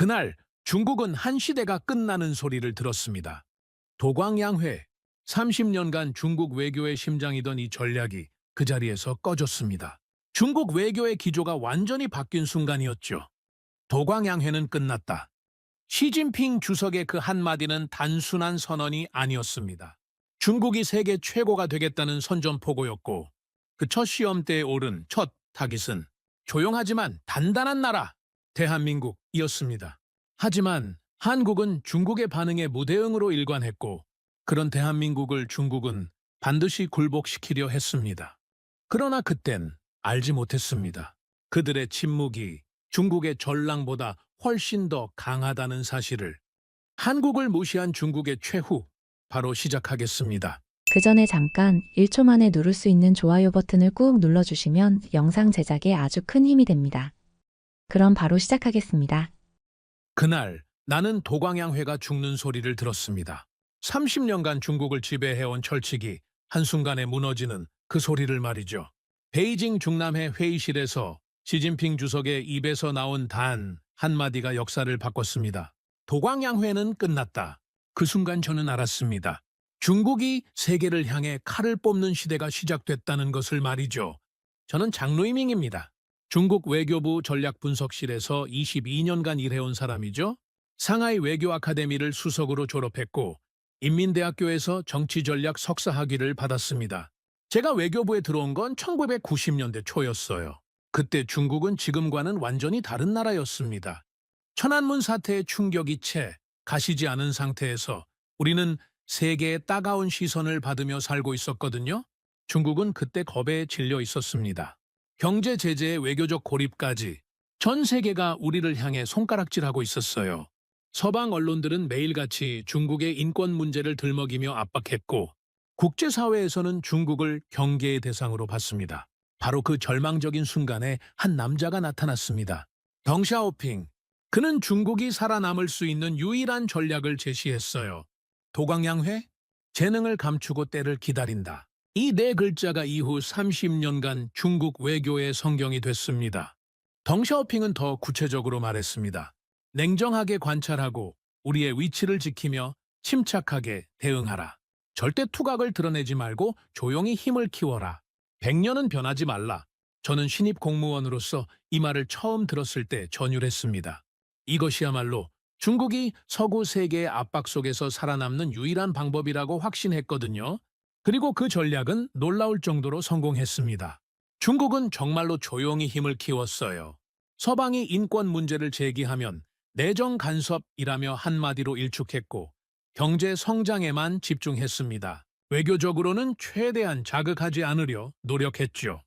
그날 중국은 한 시대가 끝나는 소리를 들었습니다. 도광양회, 30년간 중국 외교의 심장이던 이 전략이 그 자리에서 꺼졌습니다. 중국 외교의 기조가 완전히 바뀐 순간이었죠. 도광양회는 끝났다. 시진핑 주석의 그 한마디는 단순한 선언이 아니었습니다. 중국이 세계 최고가 되겠다는 선전포고였고 그 첫 시험대에 오른 첫 타깃은 조용하지만 단단한 나라, 대한민국이었습니다. 하지만 한국은 중국의 반응에 무대응으로 일관했고 그런 대한민국을 중국은 반드시 굴복시키려 했습니다. 그러나 그땐 알지 못했습니다. 그들의 침묵이 중국의 전랑보다 훨씬 더 강하다는 사실을. 한국을 무시한 중국의 최후, 바로 시작하겠습니다. 그 전에 잠깐 1초 만에 누를 수 있는 좋아요 버튼을 꾹 눌러주시면 영상 제작에 아주 큰 힘이 됩니다. 그럼 바로 시작하겠습니다. 그날 나는 도광양회가 죽는 소리를 들었습니다. 30년간 중국을 지배해온 철칙이 한순간에 무너지는 그 소리를 말이죠. 베이징 중남회 회의실에서 시진핑 주석의 입에서 나온 단 한마디가 역사를 바꿨습니다. 도광양회는 끝났다. 그 순간 저는 알았습니다. 중국이 세계를 향해 칼을 뽑는 시대가 시작됐다는 것을 말이죠. 저는 장루이밍입니다. 중국 외교부 전략분석실에서 22년간 일해온 사람이죠. 상하이 외교 아카데미를 수석으로 졸업했고 인민대학교에서 정치전략 석사학위를 받았습니다. 제가 외교부에 들어온 건 1990년대 초였어요. 그때 중국은 지금과는 완전히 다른 나라였습니다. 천안문 사태의 충격이 채 가시지 않은 상태에서 우리는 세계의 따가운 시선을 받으며 살고 있었거든요. 중국은 그때 겁에 질려 있었습니다. 경제 제재의 외교적 고립까지 전 세계가 우리를 향해 손가락질하고 있었어요. 서방 언론들은 매일같이 중국의 인권 문제를 들먹이며 압박했고 국제사회에서는 중국을 경계의 대상으로 봤습니다. 바로 그 절망적인 순간에 한 남자가 나타났습니다. 덩샤오핑. 그는 중국이 살아남을 수 있는 유일한 전략을 제시했어요. 도광양회? 재능을 감추고 때를 기다린다. 이 네 글자가 이후 30년간 중국 외교의 성경이 됐습니다. 덩샤오핑은 더 구체적으로 말했습니다. 냉정하게 관찰하고 우리의 위치를 지키며 침착하게 대응하라. 절대 투각을 드러내지 말고 조용히 힘을 키워라. 100년은 변하지 말라. 저는 신입 공무원으로서 이 말을 처음 들었을 때 전율했습니다. 이것이야말로 중국이 서구 세계의 압박 속에서 살아남는 유일한 방법이라고 확신했거든요. 그리고 그 전략은 놀라울 정도로 성공했습니다. 중국은 정말로 조용히 힘을 키웠어요. 서방이 인권 문제를 제기하면 내정 간섭이라며 한마디로 일축했고 경제 성장에만 집중했습니다. 외교적으로는 최대한 자극하지 않으려 노력했죠.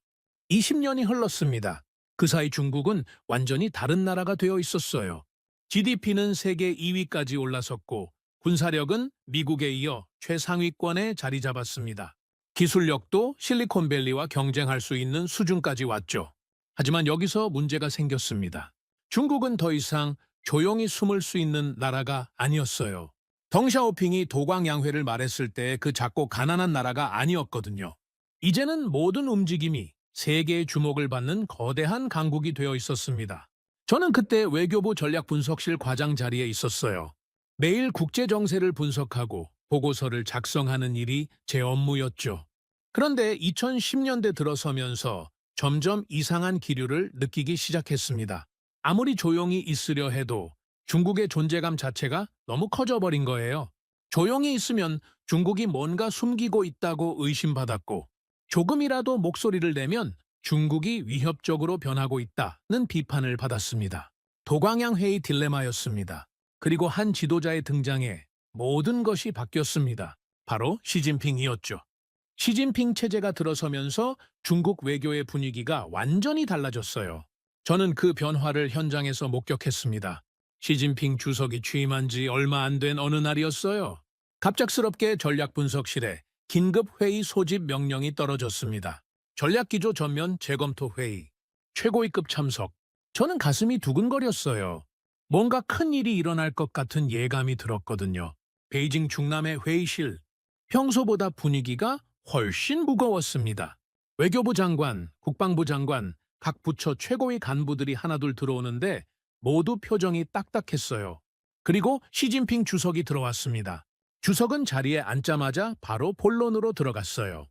20년이 흘렀습니다. 그 사이 중국은 완전히 다른 나라가 되어 있었어요. GDP는 세계 2위까지 올라섰고 군사력은 미국에 이어 최상위권에 자리 잡았습니다. 기술력도 실리콘밸리와 경쟁할 수 있는 수준까지 왔죠. 하지만 여기서 문제가 생겼습니다. 중국은 더 이상 조용히 숨을 수 있는 나라가 아니었어요. 덩샤오핑이 도광양회를 말했을 때 그 작고 가난한 나라가 아니었거든요. 이제는 모든 움직임이 세계의 주목을 받는 거대한 강국이 되어 있었습니다. 저는 그때 외교부 전략분석실 과장 자리에 있었어요. 매일 국제 정세를 분석하고 보고서를 작성하는 일이 제 업무였죠. 그런데 2010년대 들어서면서 점점 이상한 기류를 느끼기 시작했습니다. 아무리 조용히 있으려 해도 중국의 존재감 자체가 너무 커져버린 거예요. 조용히 있으면 중국이 뭔가 숨기고 있다고 의심받았고 조금이라도 목소리를 내면 중국이 위협적으로 변하고 있다는 비판을 받았습니다. 도광양회의 딜레마였습니다. 그리고 한 지도자의 등장에 모든 것이 바뀌었습니다. 바로 시진핑이었죠. 시진핑 체제가 들어서면서 중국 외교의 분위기가 완전히 달라졌어요. 저는 그 변화를 현장에서 목격했습니다. 시진핑 주석이 취임한 지 얼마 안 된 어느 날이었어요. 갑작스럽게 전략분석실에 긴급회의 소집 명령이 떨어졌습니다. 전략기조 전면 재검토 회의, 최고위급 참석. 저는 가슴이 두근거렸어요. 뭔가 큰 일이 일어날 것 같은 예감이 들었거든요. 베이징 중남의 회의실, 평소보다 분위기가 훨씬 무거웠습니다. 외교부 장관, 국방부 장관, 각 부처 최고위 간부들이 하나둘 들어오는데 모두 표정이 딱딱했어요. 그리고 시진핑 주석이 들어왔습니다. 주석은 자리에 앉자마자 바로 본론으로 들어갔어요.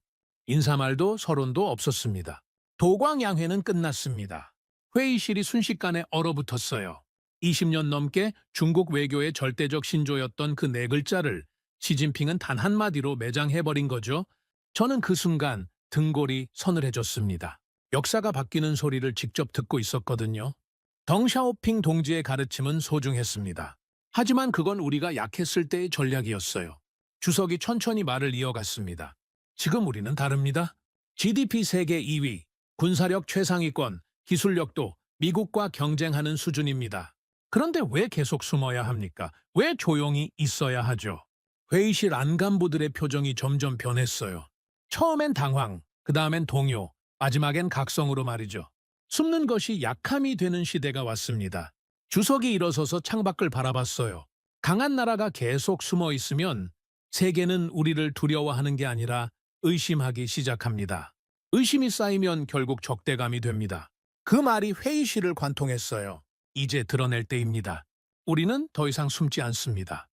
인사말도 서론도 없었습니다. 도광양회는 끝났습니다. 회의실이 순식간에 얼어붙었어요. 20년 넘게 중국 외교의 절대적 신조였던 그 네 글자를 시진핑은 단 한마디로 매장해버린 거죠. 저는 그 순간 등골이 서늘해졌습니다. 역사가 바뀌는 소리를 직접 듣고 있었거든요. 덩샤오핑 동지의 가르침은 소중했습니다. 하지만 그건 우리가 약했을 때의 전략이었어요. 주석이 천천히 말을 이어갔습니다. 지금 우리는 다릅니다. GDP 세계 2위, 군사력 최상위권, 기술력도 미국과 경쟁하는 수준입니다. 그런데 왜 계속 숨어야 합니까? 왜 조용히 있어야 하죠? 회의실 안간부들의 표정이 점점 변했어요. 처음엔 당황, 그 다음엔 동요, 마지막엔 각성으로 말이죠. 숨는 것이 약함이 되는 시대가 왔습니다. 주석이 일어서서 창밖을 바라봤어요. 강한 나라가 계속 숨어 있으면 세계는 우리를 두려워하는 게 아니라 의심하기 시작합니다. 의심이 쌓이면 결국 적대감이 됩니다. 그 말이 회의실을 관통했어요. 이제 드러낼 때입니다. 우리는 더 이상 숨지 않습니다.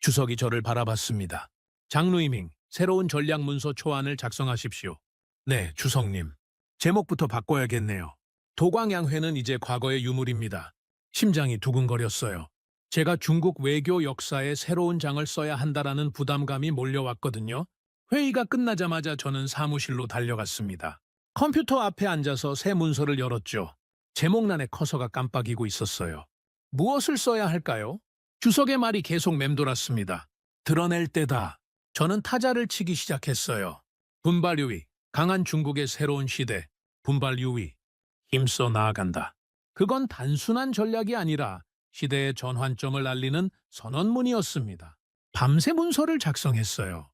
주석이 저를 바라봤습니다. 장루이밍, 새로운 전략문서 초안을 작성하십시오. 네, 주석님. 제목부터 바꿔야겠네요. 도광양회는 이제 과거의 유물입니다. 심장이 두근거렸어요. 제가 중국 외교 역사에 새로운 장을 써야 한다라는 부담감이 몰려왔거든요. 회의가 끝나자마자 저는 사무실로 달려갔습니다. 컴퓨터 앞에 앉아서 새 문서를 열었죠. 제목란에 커서가 깜빡이고 있었어요. 무엇을 써야 할까요? 주석의 말이 계속 맴돌았습니다. 드러낼 때다. 저는 타자를 치기 시작했어요. 분발 유의, 강한 중국의 새로운 시대, 분발 유의, 힘써 나아간다. 그건 단순한 전략이 아니라 시대의 전환점을 알리는 선언문이었습니다. 밤새 문서를 작성했어요.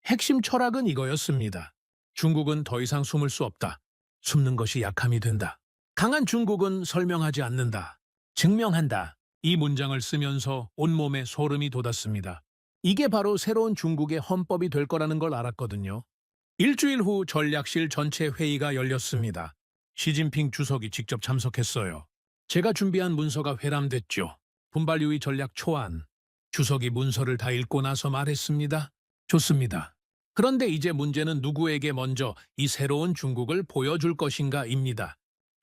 핵심 철학은 이거였습니다. 중국은 더 이상 숨을 수 없다. 숨는 것이 약함이 된다. 강한 중국은 설명하지 않는다. 증명한다. 이 문장을 쓰면서 온몸에 소름이 돋았습니다. 이게 바로 새로운 중국의 헌법이 될 거라는 걸 알았거든요. 일주일 후 전략실 전체 회의가 열렸습니다. 시진핑 주석이 직접 참석했어요. 제가 준비한 문서가 회람됐죠. 분발유의 전략 초안. 주석이 문서를 다 읽고 나서 말했습니다. 좋습니다. 그런데 이제 문제는 누구에게 먼저 이 새로운 중국을 보여줄 것인가입니다.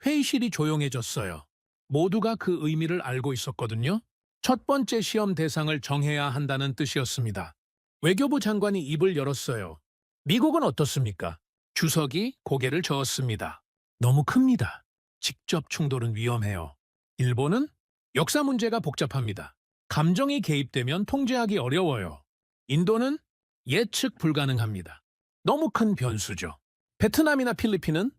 회의실이 조용해졌어요. 모두가 그 의미를 알고 있었거든요. 첫 번째 시험 대상을 정해야 한다는 뜻이었습니다. 외교부 장관이 입을 열었어요. 미국은 어떻습니까? 주석이 고개를 저었습니다. 너무 큽니다. 직접 충돌은 위험해요. 일본은 역사 문제가 복잡합니다. 감정이 개입되면 통제하기 어려워요. 인도는 예측 불가능합니다. 너무 큰 변수죠. 베트남이나 필리핀은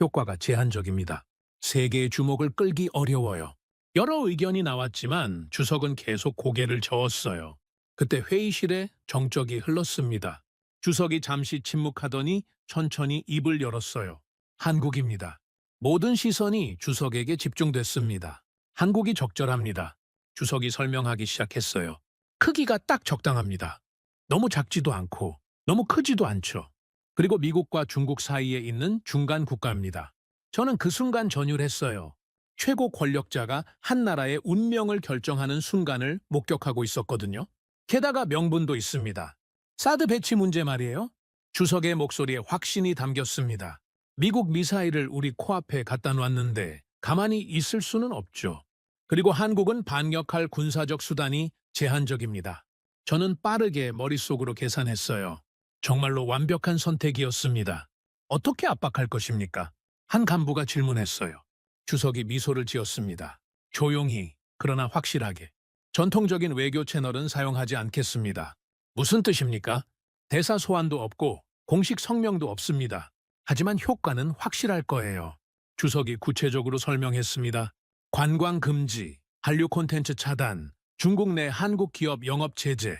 효과가 제한적입니다. 세계의 주목을 끌기 어려워요. 여러 의견이 나왔지만 주석은 계속 고개를 저었어요. 그때 회의실에 정적이 흘렀습니다. 주석이 잠시 침묵하더니 천천히 입을 열었어요. 한국입니다. 모든 시선이 주석에게 집중됐습니다. 한국이 적절합니다. 주석이 설명하기 시작했어요. 크기가 딱 적당합니다. 너무 작지도 않고 너무 크지도 않죠. 그리고 미국과 중국 사이에 있는 중간 국가입니다. 저는 그 순간 전율했어요. 최고 권력자가 한 나라의 운명을 결정하는 순간을 목격하고 있었거든요. 게다가 명분도 있습니다. 사드 배치 문제 말이에요. 주석의 목소리에 확신이 담겼습니다. 미국 미사일을 우리 코앞에 갖다 놨는데 가만히 있을 수는 없죠. 그리고 한국은 반격할 군사적 수단이 제한적입니다. 저는 빠르게 머릿속으로 계산했어요. 정말로 완벽한 선택이었습니다. 어떻게 압박할 것입니까? 한 간부가 질문했어요. 주석이 미소를 지었습니다. 조용히, 그러나 확실하게. 전통적인 외교 채널은 사용하지 않겠습니다. 무슨 뜻입니까? 대사 소환도 없고 공식 성명도 없습니다. 하지만 효과는 확실할 거예요. 주석이 구체적으로 설명했습니다. 관광 금지, 한류 콘텐츠 차단, 중국 내 한국 기업 영업 제재.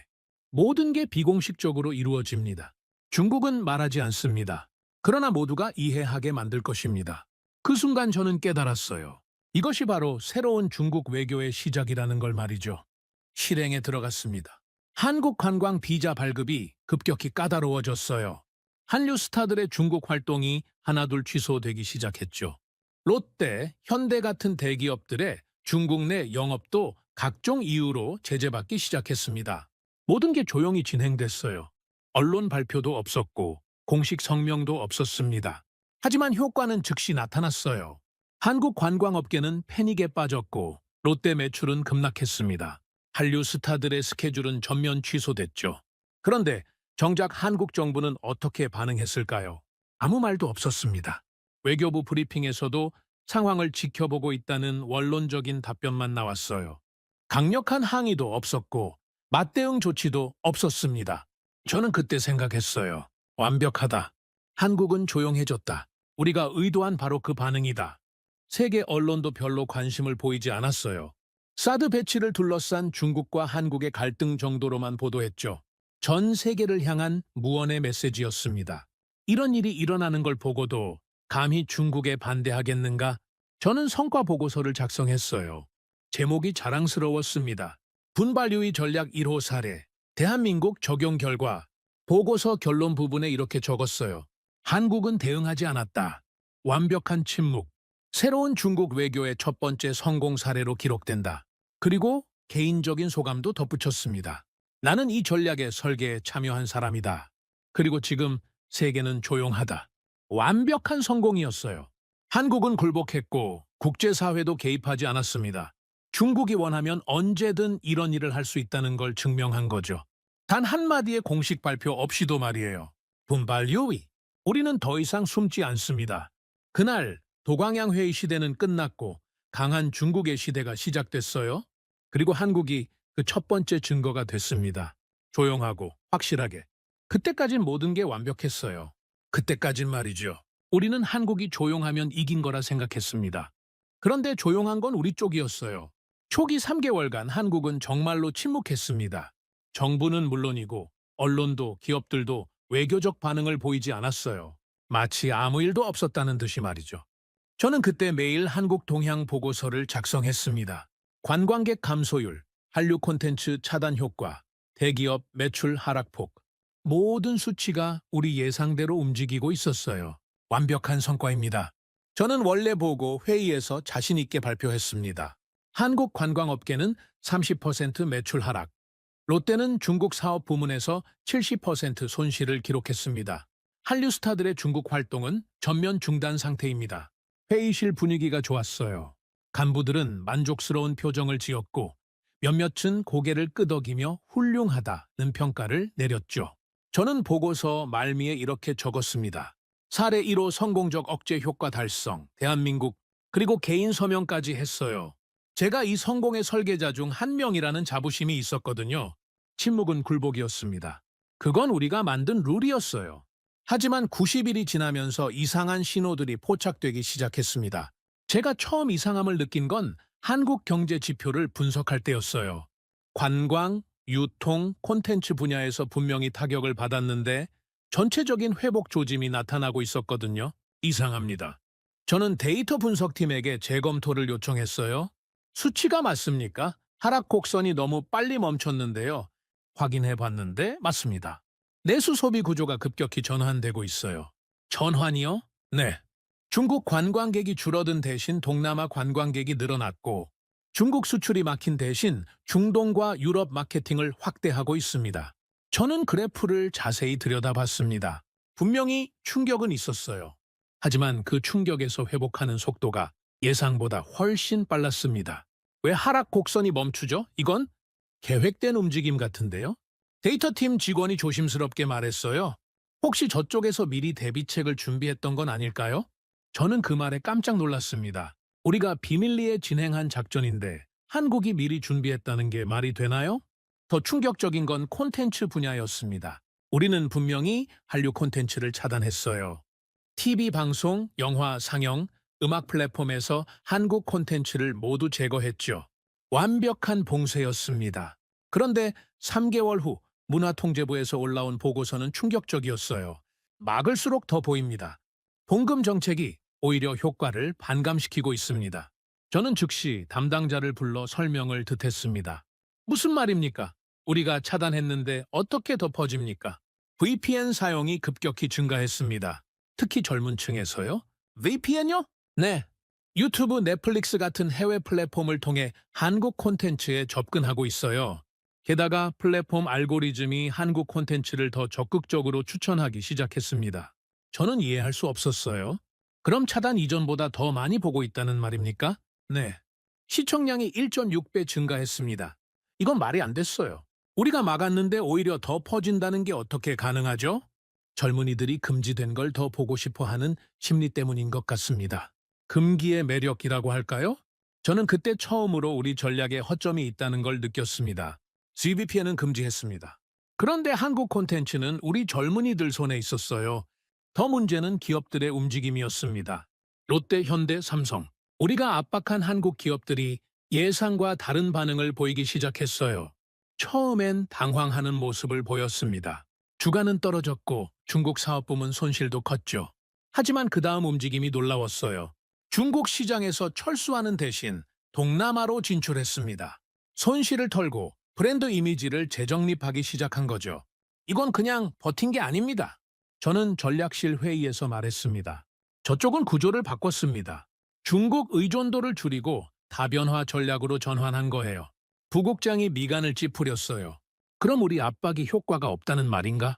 모든 게 비공식적으로 이루어집니다. 중국은 말하지 않습니다. 그러나 모두가 이해하게 만들 것입니다. 그 순간 저는 깨달았어요. 이것이 바로 새로운 중국 외교의 시작이라는 걸 말이죠. 실행에 들어갔습니다. 한국 관광 비자 발급이 급격히 까다로워졌어요. 한류 스타들의 중국 활동이 하나둘 취소되기 시작했죠. 롯데, 현대 같은 대기업들의 중국 내 영업도 각종 이유로 제재받기 시작했습니다. 모든 게 조용히 진행됐어요. 언론 발표도 없었고 공식 성명도 없었습니다. 하지만 효과는 즉시 나타났어요. 한국 관광업계는 패닉에 빠졌고 롯데 매출은 급락했습니다. 한류 스타들의 스케줄은 전면 취소됐죠. 그런데 정작 한국 정부는 어떻게 반응했을까요? 아무 말도 없었습니다. 외교부 브리핑에서도 상황을 지켜보고 있다는 원론적인 답변만 나왔어요. 강력한 항의도 없었고 맞대응 조치도 없었습니다. 저는 그때 생각했어요. 완벽하다. 한국은 조용해졌다. 우리가 의도한 바로 그 반응이다. 세계 언론도 별로 관심을 보이지 않았어요. 사드 배치를 둘러싼 중국과 한국의 갈등 정도로만 보도했죠. 전 세계를 향한 무언의 메시지였습니다. 이런 일이 일어나는 걸 보고도 감히 중국에 반대하겠는가? 저는 성과 보고서를 작성했어요. 제목이 자랑스러웠습니다. 분발유의 전략 1호 사례, 대한민국 적용 결과, 보고서 결론 부분에 이렇게 적었어요. 한국은 대응하지 않았다. 완벽한 침묵. 새로운 중국 외교의 첫 번째 성공 사례로 기록된다. 그리고 개인적인 소감도 덧붙였습니다. 나는 이 전략의 설계에 참여한 사람이다. 그리고 지금 세계는 조용하다. 완벽한 성공이었어요. 한국은 굴복했고 국제사회도 개입하지 않았습니다. 중국이 원하면 언제든 이런 일을 할 수 있다는 걸 증명한 거죠. 단 한마디의 공식 발표 없이도 말이에요. 분발 요의. 우리는 더 이상 숨지 않습니다. 그날 도광양 회의 시대는 끝났고 강한 중국의 시대가 시작됐어요. 그리고 한국이 그 첫 번째 증거가 됐습니다. 조용하고 확실하게. 그때까진 모든 게 완벽했어요. 그때까진 말이죠. 우리는 한국이 조용하면 이긴 거라 생각했습니다. 그런데 조용한 건 우리 쪽이었어요. 초기 3개월간 한국은 정말로 침묵했습니다. 정부는 물론이고 언론도 기업들도 외교적 반응을 보이지 않았어요. 마치 아무 일도 없었다는 듯이 말이죠. 저는 그때 매일 한국 동향 보고서를 작성했습니다. 관광객 감소율, 한류 콘텐츠 차단 효과, 대기업 매출 하락폭. 모든 수치가 우리 예상대로 움직이고 있었어요. 완벽한 성과입니다. 저는 원래 보고 회의에서 자신 있게 발표했습니다. 한국 관광업계는 30% 매출 하락, 롯데는 중국 사업 부문에서 70% 손실을 기록했습니다. 한류 스타들의 중국 활동은 전면 중단 상태입니다. 회의실 분위기가 좋았어요. 간부들은 만족스러운 표정을 지었고 몇몇은 고개를 끄덕이며 훌륭하다는 평가를 내렸죠. 저는 보고서 말미에 이렇게 적었습니다. 사례 1호 성공적 억제 효과 달성, 대한민국, 그리고 개인 서명까지 했어요. 제가 이 성공의 설계자 중 한 명이라는 자부심이 있었거든요. 침묵은 굴복이었습니다. 그건 우리가 만든 룰이었어요. 하지만 90일이 지나면서 이상한 신호들이 포착되기 시작했습니다. 제가 처음 이상함을 느낀 건 한국 경제 지표를 분석할 때였어요. 관광, 유통, 콘텐츠 분야에서 분명히 타격을 받았는데 전체적인 회복 조짐이 나타나고 있었거든요. 이상합니다. 저는 데이터 분석팀에게 재검토를 요청했어요. 수치가 맞습니까? 하락 곡선이 너무 빨리 멈췄는데요. 확인해 봤는데 맞습니다. 내수 소비 구조가 급격히 전환되고 있어요. 전환이요? 네. 중국 관광객이 줄어든 대신 동남아 관광객이 늘어났고 중국 수출이 막힌 대신 중동과 유럽 마케팅을 확대하고 있습니다. 저는 그래프를 자세히 들여다봤습니다. 분명히 충격은 있었어요. 하지만 그 충격에서 회복하는 속도가 예상보다 훨씬 빨랐습니다. 왜 하락 곡선이 멈추죠? 이건 계획된 움직임 같은데요? 데이터팀 직원이 조심스럽게 말했어요. 혹시 저쪽에서 미리 대비책을 준비했던 건 아닐까요? 저는 그 말에 깜짝 놀랐습니다. 우리가 비밀리에 진행한 작전인데 한국이 미리 준비했다는 게 말이 되나요? 더 충격적인 건 콘텐츠 분야였습니다. 우리는 분명히 한류 콘텐츠를 차단했어요. TV 방송, 영화 상영, 음악 플랫폼에서 한국 콘텐츠를 모두 제거했죠. 완벽한 봉쇄였습니다. 그런데 3개월 후 문화통제부에서 올라온 보고서는 충격적이었어요. 막을수록 더 보입니다. 봉금 정책이 오히려 효과를 반감시키고 있습니다. 저는 즉시 담당자를 불러 설명을 듣했습니다. 무슨 말입니까? 우리가 차단했는데 어떻게 더 퍼집니까? VPN 사용이 급격히 증가했습니다. 특히 젊은 층에서요? VPN요? 네. 유튜브, 넷플릭스 같은 해외 플랫폼을 통해 한국 콘텐츠에 접근하고 있어요. 게다가 플랫폼 알고리즘이 한국 콘텐츠를 더 적극적으로 추천하기 시작했습니다. 저는 이해할 수 없었어요. 그럼 차단 이전보다 더 많이 보고 있다는 말입니까? 네. 시청량이 1.6배 증가했습니다. 이건 말이 안 됐어요. 우리가 막았는데 오히려 더 퍼진다는 게 어떻게 가능하죠? 젊은이들이 금지된 걸 더 보고 싶어 하는 심리 때문인 것 같습니다. 금기의 매력이라고 할까요? 저는 그때 처음으로 우리 전략에 허점이 있다는 걸 느꼈습니다. GVPN은 금지했습니다. 그런데 한국 콘텐츠는 우리 젊은이들 손에 있었어요. 더 문제는 기업들의 움직임이었습니다. 롯데, 현대, 삼성. 우리가 압박한 한국 기업들이 예상과 다른 반응을 보이기 시작했어요. 처음엔 당황하는 모습을 보였습니다. 주가는 떨어졌고 중국 사업부문 손실도 컸죠. 하지만 그 다음 움직임이 놀라웠어요. 중국 시장에서 철수하는 대신 동남아로 진출했습니다. 손실을 털고 브랜드 이미지를 재정립하기 시작한 거죠. 이건 그냥 버틴 게 아닙니다. 저는 전략실 회의에서 말했습니다. 저쪽은 구조를 바꿨습니다. 중국 의존도를 줄이고 다변화 전략으로 전환한 거예요. 부국장이 미간을 찌푸렸어요. 그럼 우리 압박이 효과가 없다는 말인가?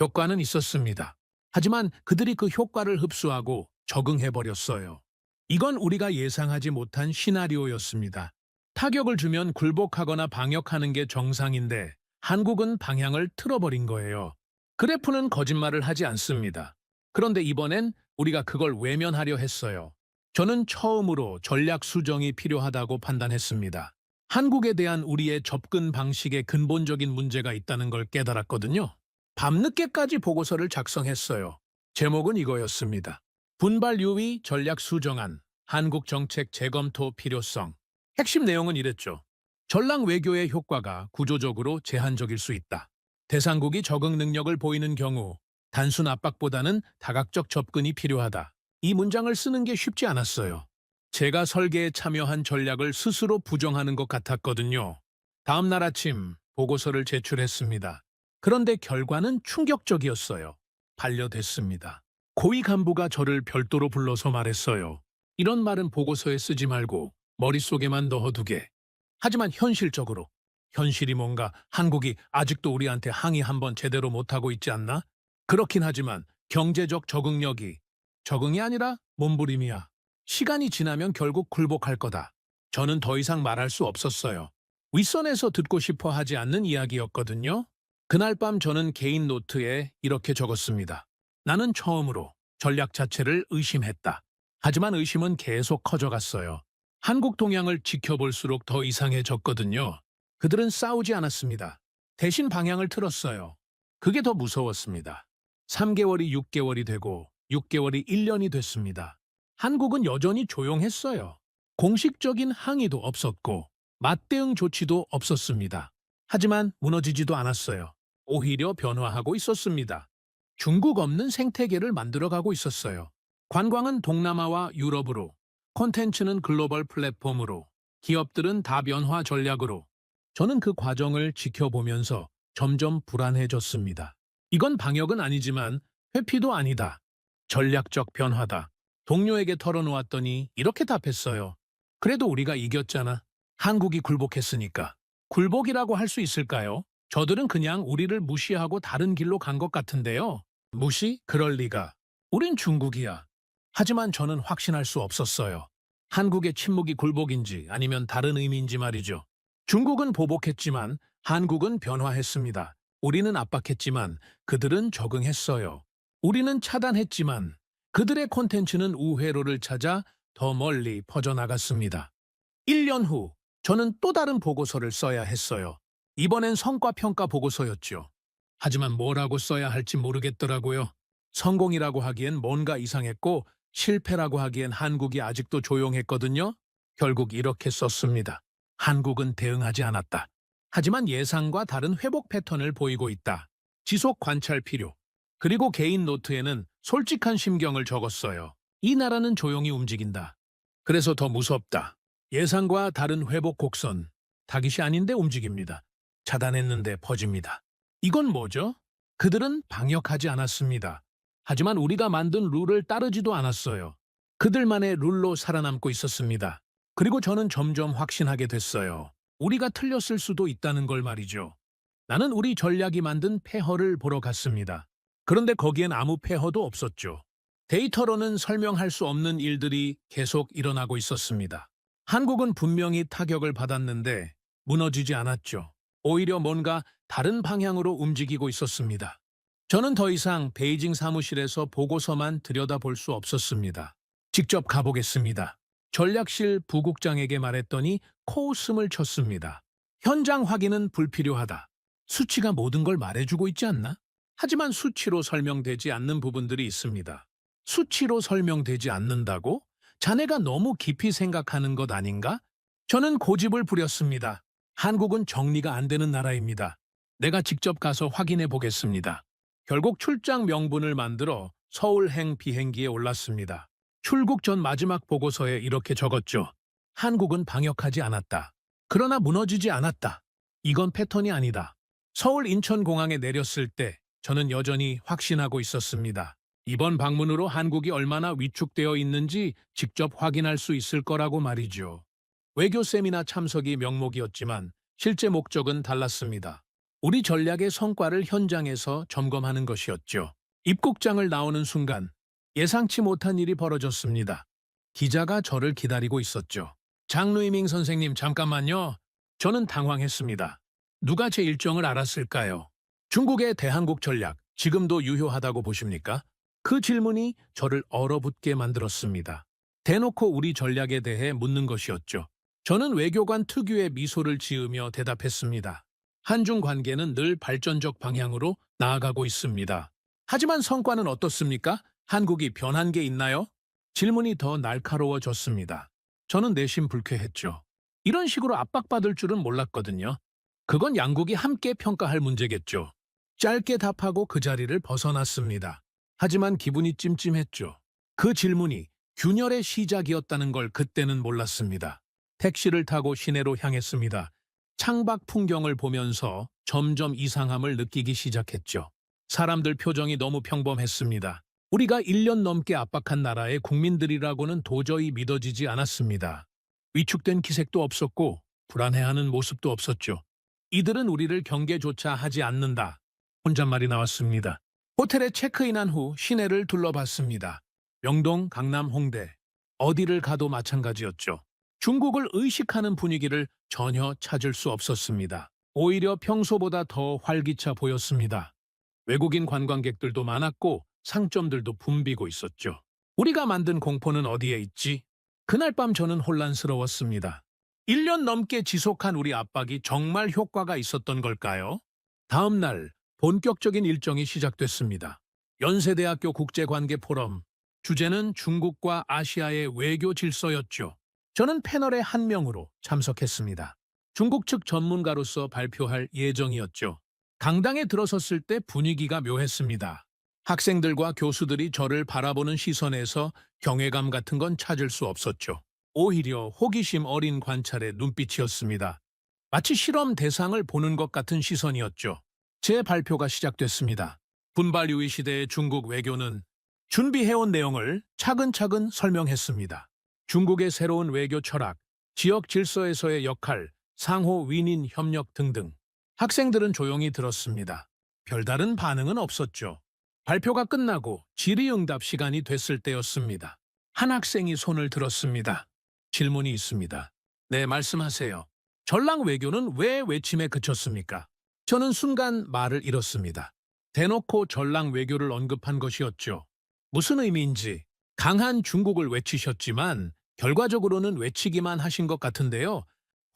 효과는 있었습니다. 하지만 그들이 그 효과를 흡수하고 적응해버렸어요. 이건 우리가 예상하지 못한 시나리오였습니다. 타격을 주면 굴복하거나 방역하는 게 정상인데 한국은 방향을 틀어버린 거예요. 그래프는 거짓말을 하지 않습니다. 그런데 이번엔 우리가 그걸 외면하려 했어요. 저는 처음으로 전략 수정이 필요하다고 판단했습니다. 한국에 대한 우리의 접근 방식에 근본적인 문제가 있다는 걸 깨달았거든요. 밤늦게까지 보고서를 작성했어요. 제목은 이거였습니다. 분발 유의 전략 수정안, 한국 정책 재검토 필요성. 핵심 내용은 이랬죠. 전랑 외교의 효과가 구조적으로 제한적일 수 있다. 대상국이 적응 능력을 보이는 경우 단순 압박보다는 다각적 접근이 필요하다. 이 문장을 쓰는 게 쉽지 않았어요. 제가 설계에 참여한 전략을 스스로 부정하는 것 같았거든요. 다음 날 아침 보고서를 제출했습니다. 그런데 결과는 충격적이었어요. 반려됐습니다. 고위 간부가 저를 별도로 불러서 말했어요. 이런 말은 보고서에 쓰지 말고 머릿속에만 넣어두게. 하지만 현실적으로, 현실이 뭔가 한국이 아직도 우리한테 항의 한번 제대로 못하고 있지 않나? 그렇긴 하지만 경제적 적응력이 적응이 아니라 몸부림이야. 시간이 지나면 결국 굴복할 거다. 저는 더 이상 말할 수 없었어요. 윗선에서 듣고 싶어 하지 않는 이야기였거든요. 그날 밤 저는 개인 노트에 이렇게 적었습니다. 나는 처음으로 전략 자체를 의심했다. 하지만 의심은 계속 커져갔어요. 한국 동향을 지켜볼수록 더 이상해졌거든요. 그들은 싸우지 않았습니다. 대신 방향을 틀었어요. 그게 더 무서웠습니다. 3개월이 6개월이 되고 6개월이 1년이 됐습니다. 한국은 여전히 조용했어요. 공식적인 항의도 없었고 맞대응 조치도 없었습니다. 하지만 무너지지도 않았어요. 오히려 변화하고 있었습니다. 중국 없는 생태계를 만들어가고 있었어요. 관광은 동남아와 유럽으로, 콘텐츠는 글로벌 플랫폼으로, 기업들은 다변화 전략으로. 저는 그 과정을 지켜보면서 점점 불안해졌습니다. 이건 방역은 아니지만 회피도 아니다. 전략적 변화다. 동료에게 털어놓았더니 이렇게 답했어요. 그래도 우리가 이겼잖아. 한국이 굴복했으니까. 굴복이라고 할 수 있을까요? 저들은 그냥 우리를 무시하고 다른 길로 간 것 같은데요. 무시? 그럴 리가. 우린 중국이야. 하지만 저는 확신할 수 없었어요. 한국의 침묵이 굴복인지 아니면 다른 의미인지 말이죠. 중국은 보복했지만 한국은 변화했습니다. 우리는 압박했지만 그들은 적응했어요. 우리는 차단했지만 그들의 콘텐츠는 우회로를 찾아 더 멀리 퍼져나갔습니다. 1년 후 저는 또 다른 보고서를 써야 했어요. 이번엔 성과평가 보고서였죠. 하지만 뭐라고 써야 할지 모르겠더라고요. 성공이라고 하기엔 뭔가 이상했고 실패라고 하기엔 한국이 아직도 조용했거든요. 결국 이렇게 썼습니다. 한국은 대응하지 않았다. 하지만 예상과 다른 회복 패턴을 보이고 있다. 지속 관찰 필요. 그리고 개인 노트에는 솔직한 심경을 적었어요. 이 나라는 조용히 움직인다. 그래서 더 무섭다. 예상과 다른 회복 곡선. 타깃이 아닌데 움직입니다. 차단했는데 퍼집니다. 이건 뭐죠? 그들은 방역하지 않았습니다. 하지만 우리가 만든 룰을 따르지도 않았어요. 그들만의 룰로 살아남고 있었습니다. 그리고 저는 점점 확신하게 됐어요. 우리가 틀렸을 수도 있다는 걸 말이죠. 나는 우리 전략이 만든 폐허를 보러 갔습니다. 그런데 거기엔 아무 폐허도 없었죠. 데이터로는 설명할 수 없는 일들이 계속 일어나고 있었습니다. 한국은 분명히 타격을 받았는데 무너지지 않았죠. 오히려 뭔가 다른 방향으로 움직이고 있었습니다. 저는 더 이상 베이징 사무실에서 보고서만 들여다볼 수 없었습니다. 직접 가보겠습니다. 전략실 부국장에게 말했더니 코웃음을 쳤습니다. 현장 확인은 불필요하다. 수치가 모든 걸 말해주고 있지 않나? 하지만 수치로 설명되지 않는 부분들이 있습니다. 수치로 설명되지 않는다고? 자네가 너무 깊이 생각하는 것 아닌가? 저는 고집을 부렸습니다. 한국은 정리가 안 되는 나라입니다. 내가 직접 가서 확인해 보겠습니다. 결국 출장 명분을 만들어 서울행 비행기에 올랐습니다. 출국 전 마지막 보고서에 이렇게 적었죠. 한국은 방역하지 않았다. 그러나 무너지지 않았다. 이건 패턴이 아니다. 서울 인천공항에 내렸을 때 저는 여전히 확신하고 있었습니다. 이번 방문으로 한국이 얼마나 위축되어 있는지 직접 확인할 수 있을 거라고 말이죠. 외교 세미나 참석이 명목이었지만 실제 목적은 달랐습니다. 우리 전략의 성과를 현장에서 점검하는 것이었죠. 입국장을 나오는 순간 예상치 못한 일이 벌어졌습니다. 기자가 저를 기다리고 있었죠. 장루이밍 선생님 잠깐만요. 저는 당황했습니다. 누가 제 일정을 알았을까요? 중국의 대한국 전략 지금도 유효하다고 보십니까? 그 질문이 저를 얼어붙게 만들었습니다. 대놓고 우리 전략에 대해 묻는 것이었죠. 저는 외교관 특유의 미소를 지으며 대답했습니다. 한중 관계는 늘 발전적 방향으로 나아가고 있습니다. 하지만 성과는 어떻습니까? 한국이 변한 게 있나요? 질문이 더 날카로워졌습니다. 저는 내심 불쾌했죠. 이런 식으로 압박받을 줄은 몰랐거든요. 그건 양국이 함께 평가할 문제겠죠. 짧게 답하고 그 자리를 벗어났습니다. 하지만 기분이 찜찜했죠. 그 질문이 균열의 시작이었다는 걸 그때는 몰랐습니다. 택시를 타고 시내로 향했습니다. 창밖 풍경을 보면서 점점 이상함을 느끼기 시작했죠. 사람들 표정이 너무 평범했습니다. 우리가 1년 넘게 압박한 나라의 국민들이라고는 도저히 믿어지지 않았습니다. 위축된 기색도 없었고 불안해하는 모습도 없었죠. 이들은 우리를 경계조차 하지 않는다. 혼잣말이 나왔습니다. 호텔에 체크인한 후 시내를 둘러봤습니다. 명동, 강남, 홍대. 어디를 가도 마찬가지였죠. 중국을 의식하는 분위기를 전혀 찾을 수 없었습니다. 오히려 평소보다 더 활기차 보였습니다. 외국인 관광객들도 많았고 상점들도 붐비고 있었죠. 우리가 만든 공포는 어디에 있지? 그날 밤 저는 혼란스러웠습니다. 1년 넘게 지속한 우리 압박이 정말 효과가 있었던 걸까요? 다음 날 본격적인 일정이 시작됐습니다. 연세대학교 국제관계 포럼. 주제는 중국과 아시아의 외교 질서였죠. 저는 패널의 한 명으로 참석했습니다. 중국 측 전문가로서 발표할 예정이었죠. 강당에 들어섰을 때 분위기가 묘했습니다. 학생들과 교수들이 저를 바라보는 시선에서 경외감 같은 건 찾을 수 없었죠. 오히려 호기심 어린 관찰의 눈빛이었습니다. 마치 실험 대상을 보는 것 같은 시선이었죠. 제 발표가 시작됐습니다. 분발유의 시대의 중국 외교는 준비해온 내용을 차근차근 설명했습니다. 중국의 새로운 외교 철학, 지역 질서에서의 역할, 상호 윈윈 협력 등등. 학생들은 조용히 들었습니다. 별다른 반응은 없었죠. 발표가 끝나고 질의응답 시간이 됐을 때였습니다. 한 학생이 손을 들었습니다. 질문이 있습니다. 네, 말씀하세요. 전랑 외교는 왜 외침에 그쳤습니까? 저는 순간 말을 잃었습니다. 대놓고 전랑 외교를 언급한 것이었죠. 무슨 의미인지 강한 중국을 외치셨지만 결과적으로는 외치기만 하신 것 같은데요.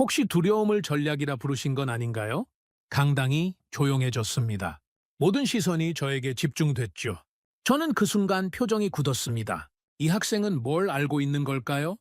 혹시 두려움을 전략이라 부르신 건 아닌가요? 강당이 조용해졌습니다. 모든 시선이 저에게 집중됐죠. 저는 그 순간 표정이 굳었습니다. 이 학생은 뭘 알고 있는 걸까요?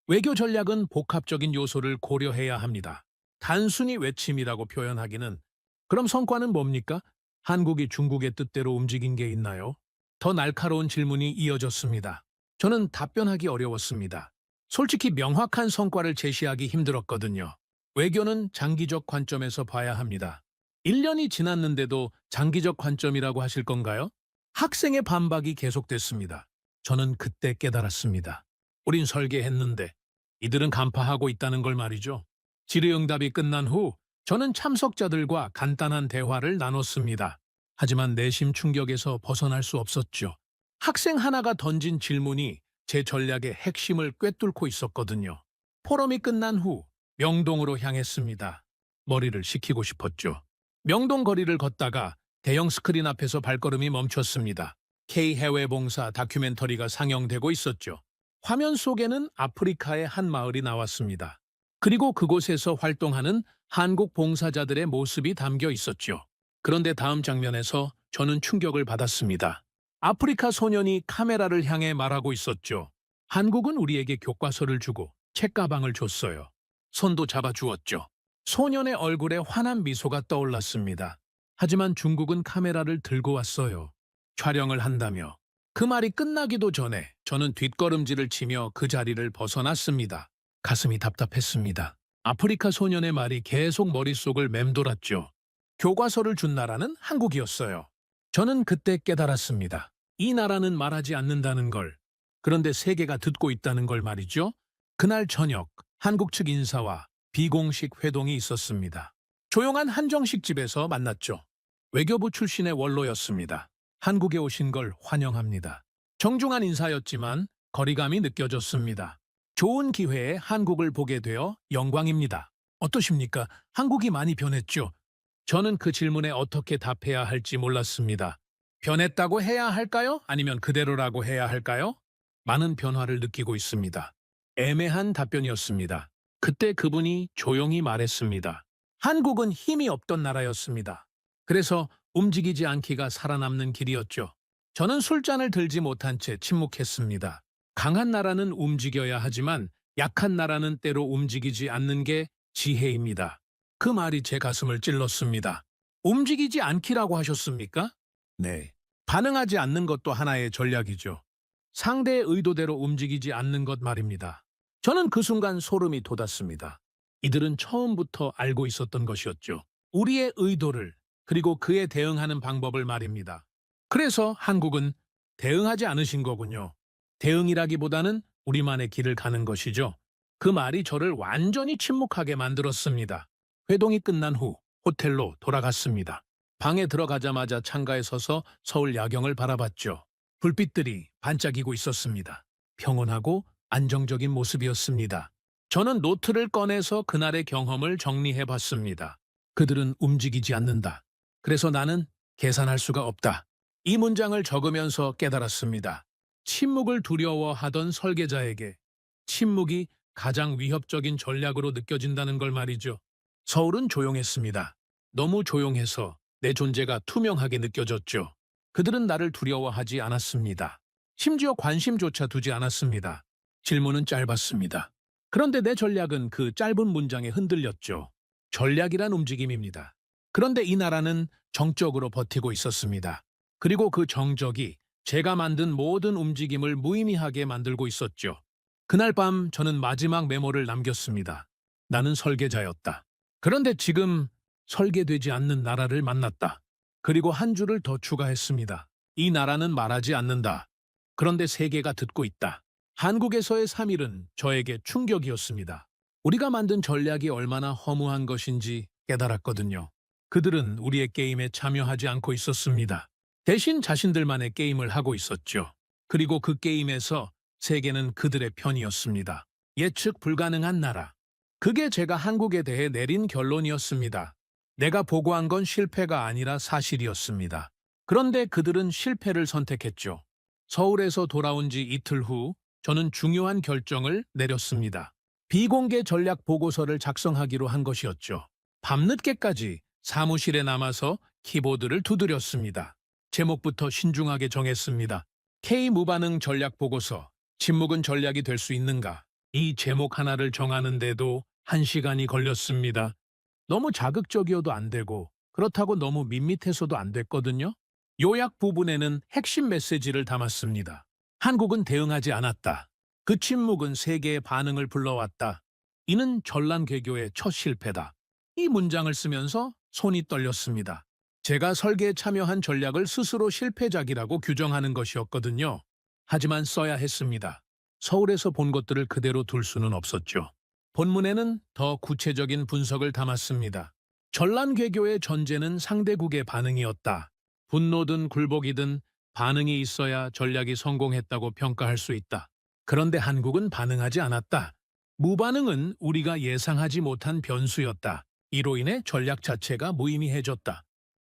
외교 전략은 복합적인 요소를 고려해야 합니다. 단순히 외침이라고 표현하기는. 그럼 성과는 뭡니까? 한국이 중국의 뜻대로 움직인 게 있나요? 더 날카로운 질문이 이어졌습니다. 저는 답변하기 어려웠습니다. 솔직히 명확한 성과를 제시하기 힘들었거든요. 외교는 장기적 관점에서 봐야 합니다. 1년이 지났는데도 장기적 관점이라고 하실 건가요? 학생의 반박이 계속됐습니다. 저는 그때 깨달았습니다. 우린 설계했는데 이들은 간파하고 있다는 걸 말이죠. 질의응답이 끝난 후 저는 참석자들과 간단한 대화를 나눴습니다. 하지만 내심 충격에서 벗어날 수 없었죠. 학생 하나가 던진 질문이 제 전략의 핵심을 꿰뚫고 있었거든요. 포럼이 끝난 후 명동으로 향했습니다. 머리를 식히고 싶었죠. 명동 거리를 걷다가 대형 스크린 앞에서 발걸음이 멈췄습니다. K 해외 봉사 다큐멘터리가 상영되고 있었죠. 화면 속에는 아프리카의 한 마을이 나왔습니다. 그리고 그곳에서 활동하는 한국 봉사자들의 모습이 담겨 있었죠. 그런데 다음 장면에서 저는 충격을 받았습니다. 아프리카 소년이 카메라를 향해 말하고 있었죠. 한국은 우리에게 교과서를 주고 책가방을 줬어요. 손도 잡아주었죠. 소년의 얼굴에 환한 미소가 떠올랐습니다. 하지만 중국은 카메라를 들고 왔어요. 촬영을 한다며. 그 말이 끝나기도 전에 저는 뒷걸음질을 치며 그 자리를 벗어났습니다. 가슴이 답답했습니다. 아프리카 소년의 말이 계속 머릿속을 맴돌았죠. 교과서를 준 나라는 한국이었어요. 저는 그때 깨달았습니다. 이 나라는 말하지 않는다는 걸. 그런데 세계가 듣고 있다는 걸 말이죠. 그날 저녁 한국 측 인사와 비공식 회동이 있었습니다. 조용한 한정식 집에서 만났죠. 외교부 출신의 원로였습니다. 한국에 오신 걸 환영합니다. 정중한 인사였지만 거리감이 느껴졌습니다. 좋은 기회에 한국을 보게 되어 영광입니다. 어떠십니까? 한국이 많이 변했죠? 저는 그 질문에 어떻게 답해야 할지 몰랐습니다. 변했다고 해야 할까요? 아니면 그대로라고 해야 할까요? 많은 변화를 느끼고 있습니다. 애매한 답변이었습니다. 그때 그분이 조용히 말했습니다. 한국은 힘이 없던 나라였습니다. 그래서 움직이지 않기가 살아남는 길이었죠. 저는 술잔을 들지 못한 채 침묵했습니다. 강한 나라는 움직여야 하지만 약한 나라는 때로 움직이지 않는 게 지혜입니다. 그 말이 제 가슴을 찔렀습니다. 움직이지 않기라고 하셨습니까? 네. 반응하지 않는 것도 하나의 전략이죠. 상대의 의도대로 움직이지 않는 것 말입니다. 저는 그 순간 소름이 돋았습니다. 이들은 처음부터 알고 있었던 것이었죠. 우리의 의도를, 그리고 그에 대응하는 방법을 말입니다. 그래서 한국은 대응하지 않으신 거군요. 대응이라기보다는 우리만의 길을 가는 것이죠. 그 말이 저를 완전히 침묵하게 만들었습니다. 회동이 끝난 후 호텔로 돌아갔습니다. 방에 들어가자마자 창가에 서서 서울 야경을 바라봤죠. 불빛들이 반짝이고 있었습니다. 평온하고 안정적인 모습이었습니다. 저는 노트를 꺼내서 그날의 경험을 정리해봤습니다. 그들은 움직이지 않는다. 그래서 나는 계산할 수가 없다. 이 문장을 적으면서 깨달았습니다. 침묵을 두려워하던 설계자에게 침묵이 가장 위협적인 전략으로 느껴진다는 걸 말이죠. 서울은 조용했습니다. 너무 조용해서 내 존재가 투명하게 느껴졌죠. 그들은 나를 두려워하지 않았습니다. 심지어 관심조차 두지 않았습니다. 질문은 짧았습니다. 그런데 내 전략은 그 짧은 문장에 흔들렸죠. 전략이란 움직임입니다. 그런데 이 나라는 정적으로 버티고 있었습니다. 그리고 그 정적이 제가 만든 모든 움직임을 무의미하게 만들고 있었죠. 그날 밤 저는 마지막 메모를 남겼습니다. 나는 설계자였다. 그런데 지금 설계되지 않는 나라를 만났다. 그리고 한 줄을 더 추가했습니다. 이 나라는 말하지 않는다. 그런데 세계가 듣고 있다. 한국에서의 3일은 저에게 충격이었습니다. 우리가 만든 전략이 얼마나 허무한 것인지 깨달았거든요. 그들은 우리의 게임에 참여하지 않고 있었습니다. 대신 자신들만의 게임을 하고 있었죠. 그리고 그 게임에서 세계는 그들의 편이었습니다. 예측 불가능한 나라. 그게 제가 한국에 대해 내린 결론이었습니다. 내가 보고한 건 실패가 아니라 사실이었습니다. 그런데 그들은 실패를 선택했죠. 서울에서 돌아온 지 이틀 후 저는 중요한 결정을 내렸습니다. 비공개 전략 보고서를 작성하기로 한 것이었죠. 밤늦게까지 사무실에 남아서 키보드를 두드렸습니다. 제목부터 신중하게 정했습니다. K 무반응 전략 보고서, 침묵은 전략이 될 수 있는가? 이 제목 하나를 정하는데도 1시간이 걸렸습니다. 너무 자극적이어도 안 되고 그렇다고 너무 밋밋해서도 안 됐거든요. 요약 부분에는 핵심 메시지를 담았습니다. 한국은 대응하지 않았다. 그 침묵은 세계의 반응을 불러왔다. 이는 전란괴교의 첫 실패다. 이 문장을 쓰면서 손이 떨렸습니다. 제가 설계에 참여한 전략을 스스로 실패작이라고 규정하는 것이었거든요. 하지만 써야 했습니다. 서울에서 본 것들을 그대로 둘 수는 없었죠. 본문에는 더 구체적인 분석을 담았습니다. 전란괴교의 전제는 상대국의 반응이었다. 분노든 굴복이든 반응이 있어야 전략이 성공했다고 평가할 수 있다. 그런데 한국은 반응하지 않았다. 무반응은 우리가 예상하지 못한 변수였다. 이로 인해 전략 자체가 무의미해졌다.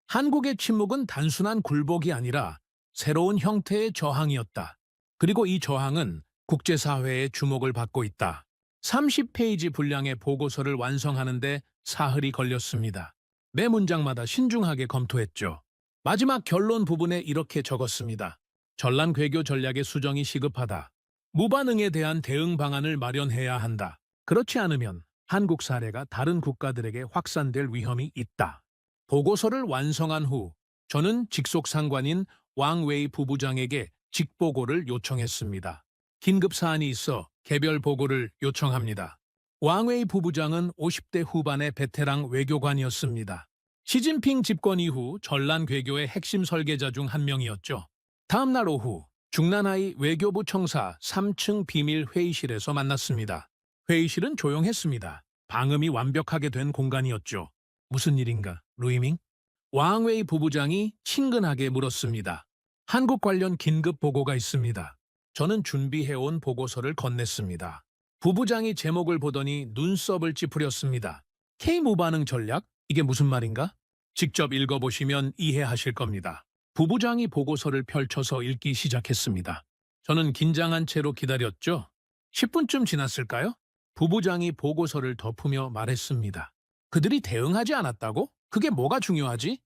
한국의 침묵은 단순한 굴복이 아니라 새로운 형태의 저항이었다. 그리고 이 저항은 국제사회의 주목을 받고 있다. 30페이지 분량의 보고서를 완성하는데 사흘이 걸렸습니다. 매 문장마다 신중하게 검토했죠. 마지막 결론 부분에 이렇게 적었습니다. 전란 괴교 전략의 수정이 시급하다. 무반응에 대한 대응 방안을 마련해야 한다. 그렇지 않으면 한국 사례가 다른 국가들에게 확산될 위험이 있다. 보고서를 완성한 후 저는 직속 상관인 왕웨이 부부장에게 직보고를 요청했습니다. 긴급 사안이 있어 개별 보고를 요청합니다. 왕웨이 부부장은 50대 후반의 베테랑 외교관이었습니다. 시진핑 집권 이후 전란 괴교의 핵심 설계자 중 한 명이었죠. 다음 날 오후 중난하이 외교부 청사 3층 비밀 회의실에서 만났습니다. 회의실은 조용했습니다. 방음이 완벽하게 된 공간이었죠. 무슨 일인가, 루이밍? 왕웨이 부부장이 친근하게 물었습니다. 한국 관련 긴급 보고가 있습니다. 저는 준비해온 보고서를 건넸습니다. 부부장이 제목을 보더니 눈썹을 찌푸렸습니다. K 무반응 전략? 이게 무슨 말인가? 직접 읽어보시면 이해하실 겁니다. 부부장이 보고서를 펼쳐서 읽기 시작했습니다. 저는 긴장한 채로 기다렸죠. 10분쯤 지났을까요? 부부장이 보고서를 덮으며 말했습니다. 그들이 대응하지 않았다고? 그게 뭐가 중요하지?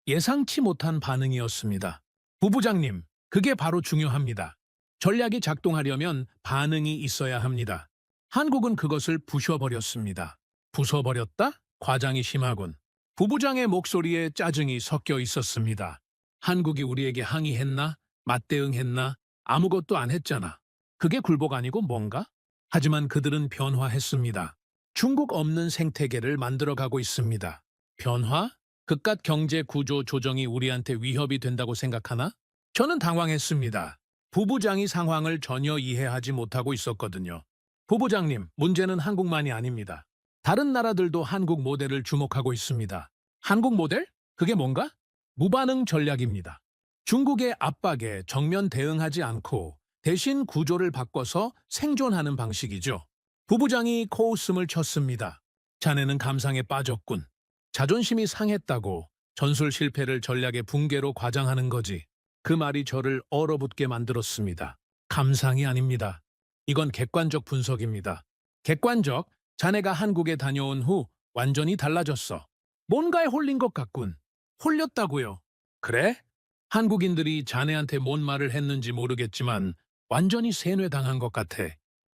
예상치 못한 반응이었습니다. 부부장님, 그게 바로 중요합니다. 전략이 작동하려면 반응이 있어야 합니다. 한국은 그것을 부셔버렸습니다. 부숴버렸다? 과장이 심하군. 부부장의 목소리에 짜증이 섞여 있었습니다. 한국이 우리에게 항의했나? 맞대응했나? 아무것도 안 했잖아. 그게 굴복 아니고 뭔가? 하지만 그들은 변화했습니다. 중국 없는 생태계를 만들어가고 있습니다. 변화? 그깟 경제 구조 조정이 우리한테 위협이 된다고 생각하나? 저는 당황했습니다. 부부장이 상황을 전혀 이해하지 못하고 있었거든요. 부부장님, 문제는 한국만이 아닙니다. 다른 나라들도 한국 모델을 주목하고 있습니다. 한국 모델? 그게 뭔가? 무반응 전략입니다. 중국의 압박에 정면 대응하지 않고 대신 구조를 바꿔서 생존하는 방식이죠. 부부장이 코웃음을 쳤습니다. 자네는 감상에 빠졌군. 자존심이 상했다고 전술 실패를 전략의 붕괴로 과장하는 거지. 그 말이 저를 얼어붙게 만들었습니다. 감상이 아닙니다. 이건 객관적 분석입니다. 객관적, 자네가 한국에 다녀온 후 완전히 달라졌어. 뭔가에 홀린 것 같군. 홀렸다고요. 그래? 한국인들이 자네한테 뭔 말을 했는지 모르겠지만 완전히 세뇌당한 것 같아.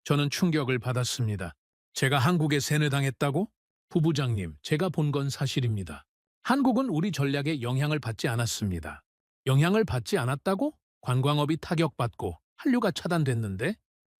저는 충격을 받았습니다. 제가 한국에 세뇌당했다고? 부부장님, 제가 본 건 사실입니다. 한국은 우리 전략에 영향을 받지 않았습니다. 영향을 받지 않았다고? 관광업이 타격받고 한류가 차단됐는데?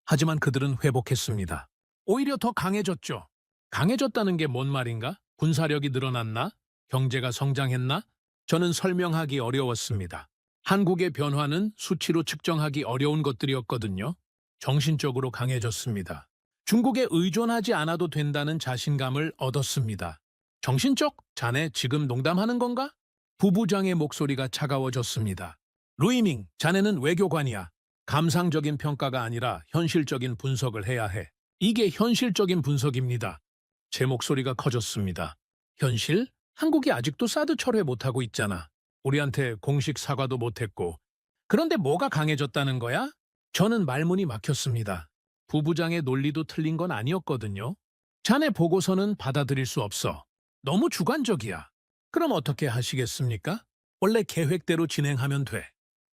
하지만 그들은 회복했습니다. 오히려 더 강해졌죠. 강해졌다는 게 뭔 말인가? 군사력이 늘어났나? 경제가 성장했나? 저는 설명하기 어려웠습니다. 한국의 변화는 수치로 측정하기 어려운 것들이었거든요. 정신적으로 강해졌습니다. 중국에 의존하지 않아도 된다는 자신감을 얻었습니다. 정신적? 자네 지금 농담하는 건가? 부부장의 목소리가 차가워졌습니다. 루이밍, 자네는 외교관이야. 감상적인 평가가 아니라 현실적인 분석을 해야 해. 이게 현실적인 분석입니다. 제 목소리가 커졌습니다. 현실? 한국이 아직도 사드 철회 못하고 있잖아. 우리한테 공식 사과도 못했고. 그런데 뭐가 강해졌다는 거야? 저는 말문이 막혔습니다. 부부장의 논리도 틀린 건 아니었거든요. 자네 보고서는 받아들일 수 없어. 너무 주관적이야. 그럼 어떻게 하시겠습니까? 원래 계획대로 진행하면 돼.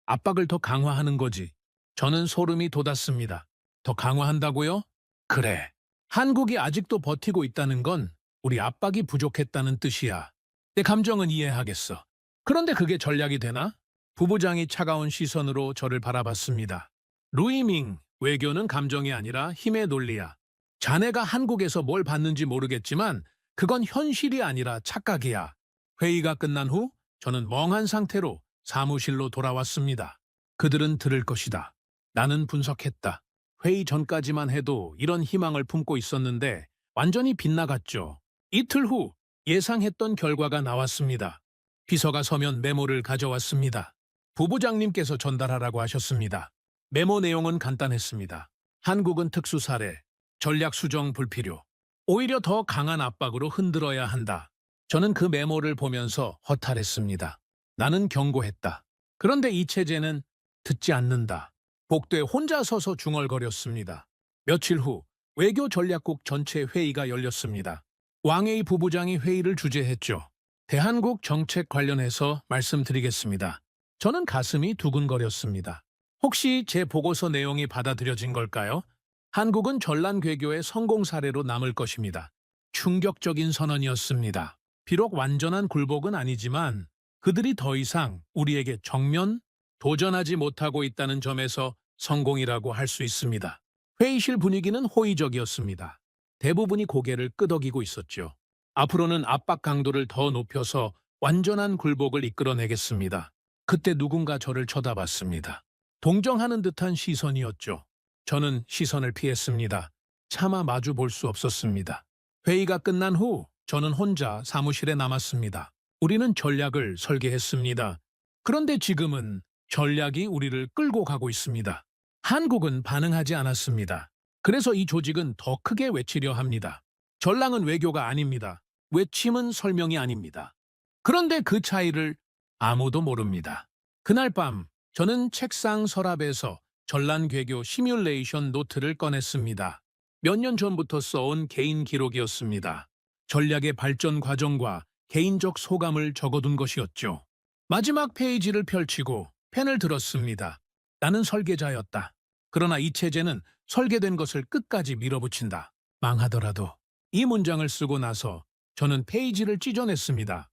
압박을 더 강화하는 거지. 저는 소름이 돋았습니다. 더 강화한다고요? 그래. 한국이 아직도 버티고 있다는 건 우리 압박이 부족했다는 뜻이야. 내 감정은 이해하겠어. 그런데 그게 전략이 되나? 부부장이 차가운 시선으로 저를 바라봤습니다. 루이밍, 외교는 감정이 아니라 힘의 논리야. 자네가 한국에서 뭘 봤는지 모르겠지만 그건 현실이 아니라 착각이야. 회의가 끝난 후 저는 멍한 상태로 사무실로 돌아왔습니다. 그들은 들을 것이다. 나는 분석했다. 회의 전까지만 해도 이런 희망을 품고 있었는데 완전히 빗나갔죠. 이틀 후 예상했던 결과가 나왔습니다. 비서가 서면 메모를 가져왔습니다. 부부장님께서 전달하라고 하셨습니다. 메모 내용은 간단했습니다. 한국은 특수 사례, 전략 수정 불필요. 오히려 더 강한 압박으로 흔들어야 한다. 저는 그 메모를 보면서 허탈했습니다. 나는 경고했다. 그런데 이 체제는 듣지 않는다. 복도에 혼자 서서 중얼거렸습니다. 며칠 후 외교 전략국 전체 회의가 열렸습니다. 왕웨이 부부장이 회의를 주재했죠. 대한국 정책 관련해서 말씀드리겠습니다. 저는 가슴이 두근거렸습니다. 혹시 제 보고서 내용이 받아들여진 걸까요? 한국은 전란 괴교의 성공 사례로 남을 것입니다. 충격적인 선언이었습니다. 비록 완전한 굴복은 아니지만 그들이 더 이상 우리에게 정면 도전하지 못하고 있다는 점에서 성공이라고 할 수 있습니다. 회의실 분위기는 호의적이었습니다. 대부분이 고개를 끄덕이고 있었죠. 앞으로는 압박 강도를 더 높여서 완전한 굴복을 이끌어내겠습니다. 그때 누군가 저를 쳐다봤습니다. 동정하는 듯한 시선이었죠. 저는 시선을 피했습니다. 차마 마주 볼 수 없었습니다. 회의가 끝난 후 저는 혼자 사무실에 남았습니다. 우리는 전략을 설계했습니다. 그런데 지금은 전략이 우리를 끌고 가고 있습니다. 한국은 반응하지 않았습니다. 그래서 이 조직은 더 크게 외치려 합니다. 전랑은 외교가 아닙니다. 외침은 설명이 아닙니다. 그런데 그 차이를 아무도 모릅니다. 그날 밤 저는 책상 서랍에서 전란괴교 시뮬레이션 노트를 꺼냈습니다. 몇 년 전부터 써온 개인 기록이었습니다. 전략의 발전 과정과 개인적 소감을 적어둔 것이었죠. 마지막 페이지를 펼치고 펜을 들었습니다. 나는 설계자였다. 그러나 이 체제는 설계된 것을 끝까지 밀어붙인다. 망하더라도. 이 문장을 쓰고 나서 저는 페이지를 찢어냈습니다.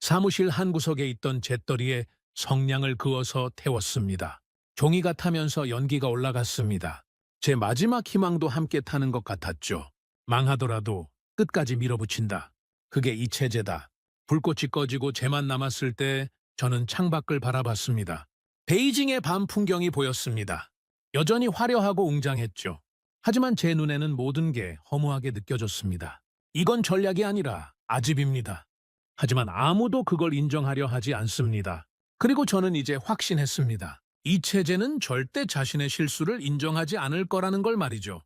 사무실 한 구석에 있던 잿더리에 성냥을 그어서 태웠습니다. 종이가 타면서 연기가 올라갔습니다. 제 마지막 희망도 함께 타는 것 같았죠. 망하더라도 끝까지 밀어붙인다. 그게 이 체제다. 불꽃이 꺼지고 재만 남았을 때 저는 창밖을 바라봤습니다. 베이징의 밤 풍경이 보였습니다. 여전히 화려하고 웅장했죠. 하지만 제 눈에는 모든 게 허무하게 느껴졌습니다. 이건 전략이 아니라 아집입니다. 하지만 아무도 그걸 인정하려 하지 않습니다. 그리고 저는 이제 확신했습니다. 이 체제는 절대 자신의 실수를 인정하지 않을 거라는 걸 말이죠.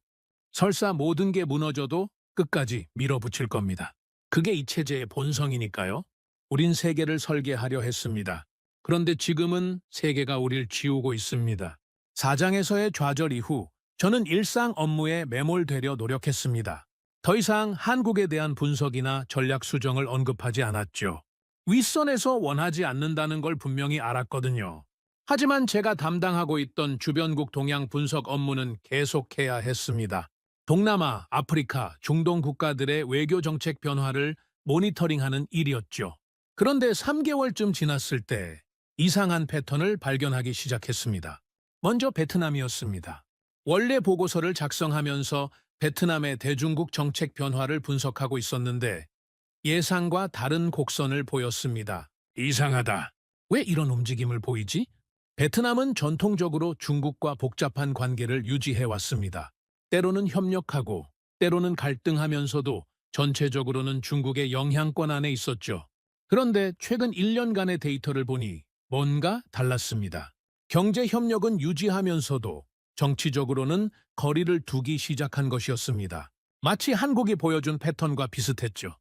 설사 모든 게 무너져도 끝까지 밀어붙일 겁니다. 그게 이 체제의 본성이니까요. 우린 세계를 설계하려 했습니다. 그런데 지금은 세계가 우릴 지우고 있습니다. 사장에서의 좌절 이후 저는 일상 업무에 매몰되려 노력했습니다. 더 이상 한국에 대한 분석이나 전략 수정을 언급하지 않았죠. 윗선에서 원하지 않는다는 걸 분명히 알았거든요. 하지만 제가 담당하고 있던 주변국 동향 분석 업무는 계속해야 했습니다. 동남아, 아프리카, 중동 국가들의 외교 정책 변화를 모니터링하는 일이었죠. 그런데 3개월쯤 지났을 때 이상한 패턴을 발견하기 시작했습니다. 먼저 베트남이었습니다. 원래 보고서를 작성하면서 베트남의 대중국 정책 변화를 분석하고 있었는데 예상과 다른 곡선을 보였습니다. 이상하다. 왜 이런 움직임을 보이지? 베트남은 전통적으로 중국과 복잡한 관계를 유지해왔습니다. 때로는 협력하고 때로는 갈등하면서도 전체적으로는 중국의 영향권 안에 있었죠. 그런데 최근 1년간의 데이터를 보니 뭔가 달랐습니다. 경제 협력은 유지하면서도 정치적으로는 거리를 두기 시작한 것이었습니다. 마치 한국이 보여준 패턴과 비슷했죠.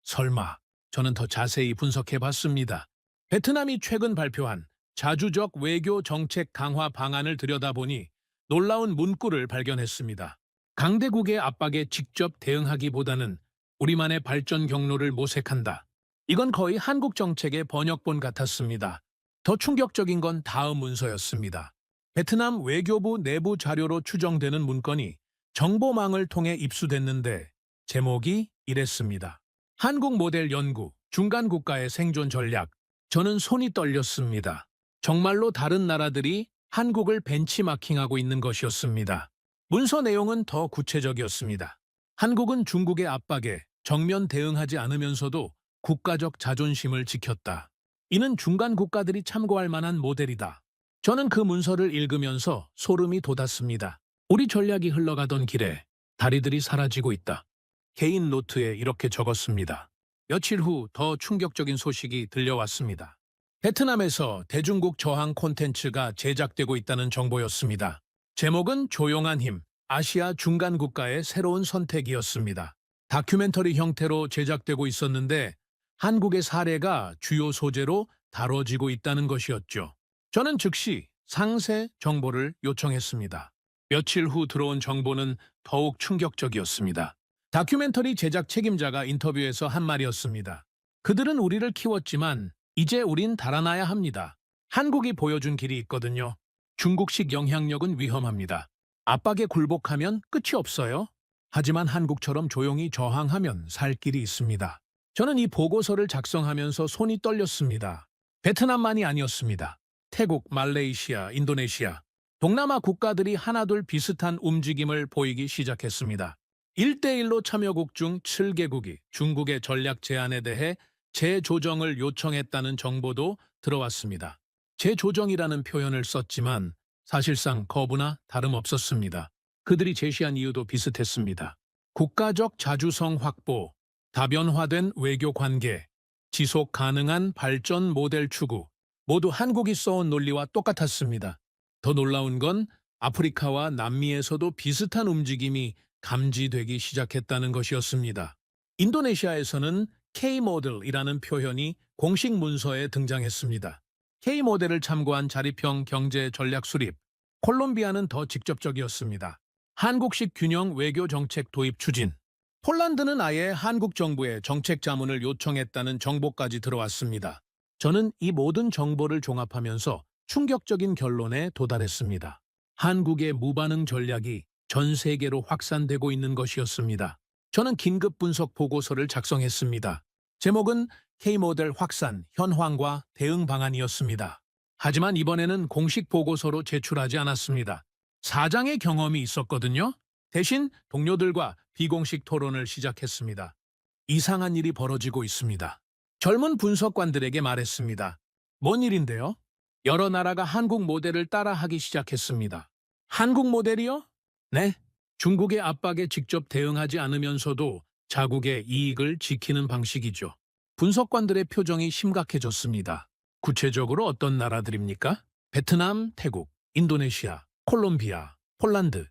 설마, 저는 더 자세히 분석해봤습니다. 베트남이 최근 발표한 자주적 외교 정책 강화 방안을 들여다보니 놀라운 문구를 발견했습니다. 강대국의 압박에 직접 대응하기보다는 우리만의 발전 경로를 모색한다. 이건 거의 한국 정책의 번역본 같았습니다. 더 충격적인 건 다음 문서였습니다. 베트남 외교부 내부 자료로 추정되는 문건이 정보망을 통해 입수됐는데 제목이 이랬습니다. 한국 모델 연구, 중간 국가의 생존 전략. 저는 손이 떨렸습니다. 정말로 다른 나라들이 한국을 벤치마킹하고 있는 것이었습니다. 문서 내용은 더 구체적이었습니다. 한국은 중국의 압박에 정면 대응하지 않으면서도 국가적 자존심을 지켰다. 이는 중간 국가들이 참고할 만한 모델이다. 저는 그 문서를 읽으면서 소름이 돋았습니다. 우리 전략이 흘러가던 길에 다리들이 사라지고 있다. 개인 노트에 이렇게 적었습니다. 며칠 후 더 충격적인 소식이 들려왔습니다. 베트남에서 대중국 저항 콘텐츠가 제작되고 있다는 정보였습니다. 제목은 조용한 힘, 아시아 중간 국가의 새로운 선택이었습니다. 다큐멘터리 형태로 제작되고 있었는데 한국의 사례가 주요 소재로 다뤄지고 있다는 것이었죠. 저는 즉시 상세 정보를 요청했습니다. 며칠 후 들어온 정보는 더욱 충격적이었습니다. 다큐멘터리 제작 책임자가 인터뷰에서 한 말이었습니다. 그들은 우리를 키웠지만 이제 우린 달아나야 합니다. 한국이 보여준 길이 있거든요. 중국식 영향력은 위험합니다. 압박에 굴복하면 끝이 없어요. 하지만 한국처럼 조용히 저항하면 살 길이 있습니다. 저는 이 보고서를 작성하면서 손이 떨렸습니다. 베트남만이 아니었습니다. 태국, 말레이시아, 인도네시아, 동남아 국가들이 하나둘 비슷한 움직임을 보이기 시작했습니다. 1대1로 참여국 중 7개국이 중국의 전략 제안에 대해 재조정을 요청했다는 정보도 들어왔습니다. 재조정이라는 표현을 썼지만 사실상 거부나 다름없었습니다. 그들이 제시한 이유도 비슷했습니다. 국가적 자주성 확보, 다변화된 외교 관계, 지속 가능한 발전 모델 추구, 모두 한국이 써온 논리와 똑같았습니다. 더 놀라운 건 아프리카와 남미에서도 비슷한 움직임이 감지되기 시작했다는 것이었습니다. 인도네시아에서는 K-모델이라는 표현이 공식 문서에 등장했습니다. K-모델을 참고한 자립형 경제 전략 수립, 콜롬비아는 더 직접적이었습니다. 한국식 균형 외교 정책 도입 추진, 폴란드는 아예 한국 정부에 정책 자문을 요청했다는 정보까지 들어왔습니다. 저는 이 모든 정보를 종합하면서 충격적인 결론에 도달했습니다. 한국의 무반응 전략이 전 세계로 확산되고 있는 것이었습니다. 저는 긴급 분석 보고서를 작성했습니다. 제목은 K-모델 확산, 현황과 대응 방안이었습니다. 하지만 이번에는 공식 보고서로 제출하지 않았습니다. 4장의 경험이 있었거든요. 대신 동료들과 비공식 토론을 시작했습니다. 이상한 일이 벌어지고 있습니다. 젊은 분석관들에게 말했습니다. 뭔 일인데요? 여러 나라가 한국 모델을 따라하기 시작했습니다. 한국 모델이요? 네. 중국의 압박에 직접 대응하지 않으면서도 자국의 이익을 지키는 방식이죠. 분석관들의 표정이 심각해졌습니다. 구체적으로 어떤 나라들입니까? 베트남, 태국, 인도네시아, 콜롬비아, 폴란드.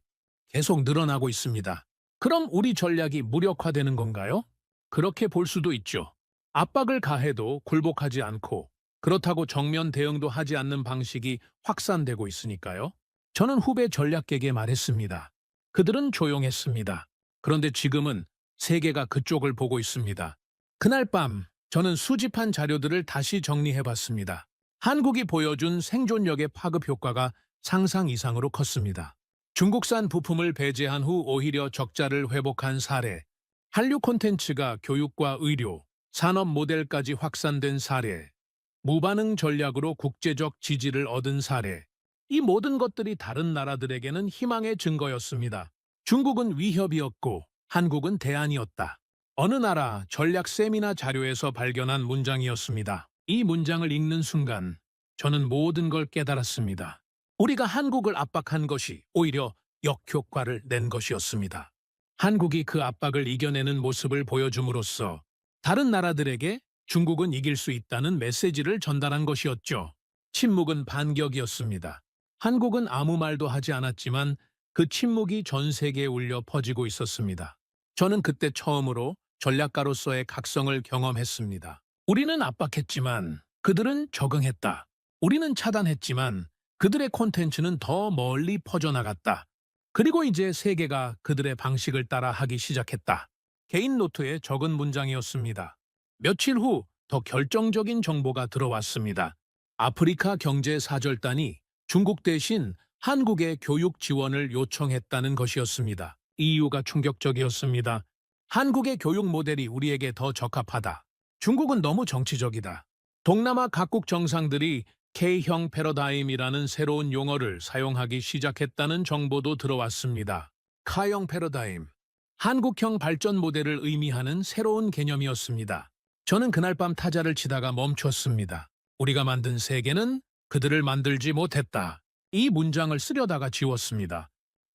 계속 늘어나고 있습니다. 그럼 우리 전략이 무력화되는 건가요? 그렇게 볼 수도 있죠. 압박을 가해도 굴복하지 않고 그렇다고 정면 대응도 하지 않는 방식이 확산되고 있으니까요. 저는 후배 전략계에게 말했습니다. 그들은 조용했습니다. 그런데 지금은 세계가 그쪽을 보고 있습니다. 그날 밤 저는 수집한 자료들을 다시 정리해봤습니다. 한국이 보여준 생존력의 파급 효과가 상상 이상으로 컸습니다. 중국산 부품을 배제한 후 오히려 적자를 회복한 사례, 한류 콘텐츠가 교육과 의료, 산업 모델까지 확산된 사례, 무반응 전략으로 국제적 지지를 얻은 사례, 이 모든 것들이 다른 나라들에게는 희망의 증거였습니다. 중국은 위협이었고 한국은 대안이었다. 어느 나라 전략 세미나 자료에서 발견한 문장이었습니다. 이 문장을 읽는 순간 저는 모든 걸 깨달았습니다. 우리가 한국을 압박한 것이 오히려 역효과를 낸 것이었습니다. 한국이 그 압박을 이겨내는 모습을 보여줌으로써 다른 나라들에게 중국은 이길 수 있다는 메시지를 전달한 것이었죠. 침묵은 반격이었습니다. 한국은 아무 말도 하지 않았지만 그 침묵이 전 세계에 울려 퍼지고 있었습니다. 저는 그때 처음으로 전략가로서의 각성을 경험했습니다. 우리는 압박했지만 그들은 적응했다. 우리는 차단했지만 그들의 콘텐츠는 더 멀리 퍼져나갔다. 그리고 이제 세계가 그들의 방식을 따라 하기 시작했다. 개인 노트에 적은 문장이었습니다. 며칠 후 더 결정적인 정보가 들어왔습니다. 아프리카 경제사절단이 중국 대신 한국의 교육 지원을 요청했다는 것이었습니다. 이 이유가 충격적이었습니다. 한국의 교육 모델이 우리에게 더 적합하다. 중국은 너무 정치적이다. 동남아 각국 정상들이 K형 패러다임이라는 새로운 용어를 사용하기 시작했다는 정보도 들어왔습니다. K형 패러다임, 한국형 발전 모델을 의미하는 새로운 개념이었습니다. 저는 그날 밤 타자를 치다가 멈췄습니다. 우리가 만든 세계는 그들을 만들지 못했다. 이 문장을 쓰려다가 지웠습니다.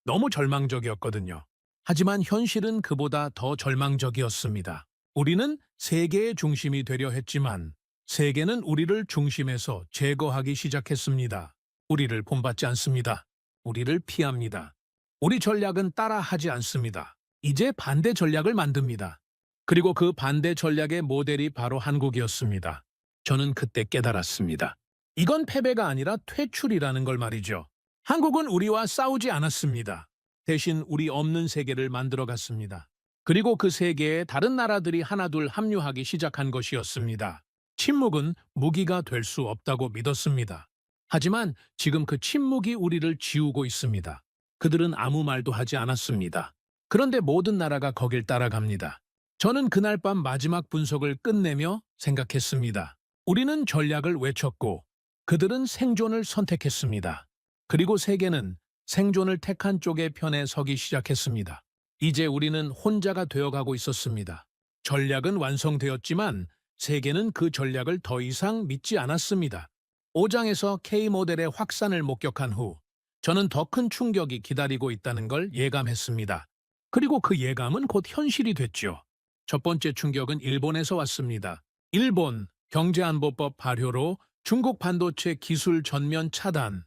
너무 절망적이었거든요. 하지만 현실은 그보다 더 절망적이었습니다. 우리는 세계의 중심이 되려 했지만 세계는 우리를 중심에서 제거하기 시작했습니다. 우리를 본받지 않습니다. 우리를 피합니다. 우리 전략은 따라하지 않습니다. 이제 반대 전략을 만듭니다. 그리고 그 반대 전략의 모델이 바로 한국이었습니다. 저는 그때 깨달았습니다. 이건 패배가 아니라 퇴출이라는 걸 말이죠. 한국은 우리와 싸우지 않았습니다. 대신 우리 없는 세계를 만들어 갔습니다. 그리고 그 세계에 다른 나라들이 하나둘 합류하기 시작한 것이었습니다. 침묵은 무기가 될 수 없다고 믿었습니다. 하지만 지금 그 침묵이 우리를 지우고 있습니다. 그들은 아무 말도 하지 않았습니다. 그런데 모든 나라가 거길 따라갑니다. 저는 그날 밤 마지막 분석을 끝내며 생각했습니다. 우리는 전략을 외쳤고 그들은 생존을 선택했습니다. 그리고 세계는 생존을 택한 쪽의 편에 서기 시작했습니다. 이제 우리는 혼자가 되어가고 있었습니다. 전략은 완성되었지만 세계는 그 전략을 더 이상 믿지 않았습니다. 5장에서 K모델의 확산을 목격한 후 저는 더 큰 충격이 기다리고 있다는 걸 예감했습니다. 그리고 그 예감은 곧 현실이 됐죠. 첫 번째 충격은 일본에서 왔습니다. 일본 경제안보법 발효로 중국 반도체 기술 전면 차단.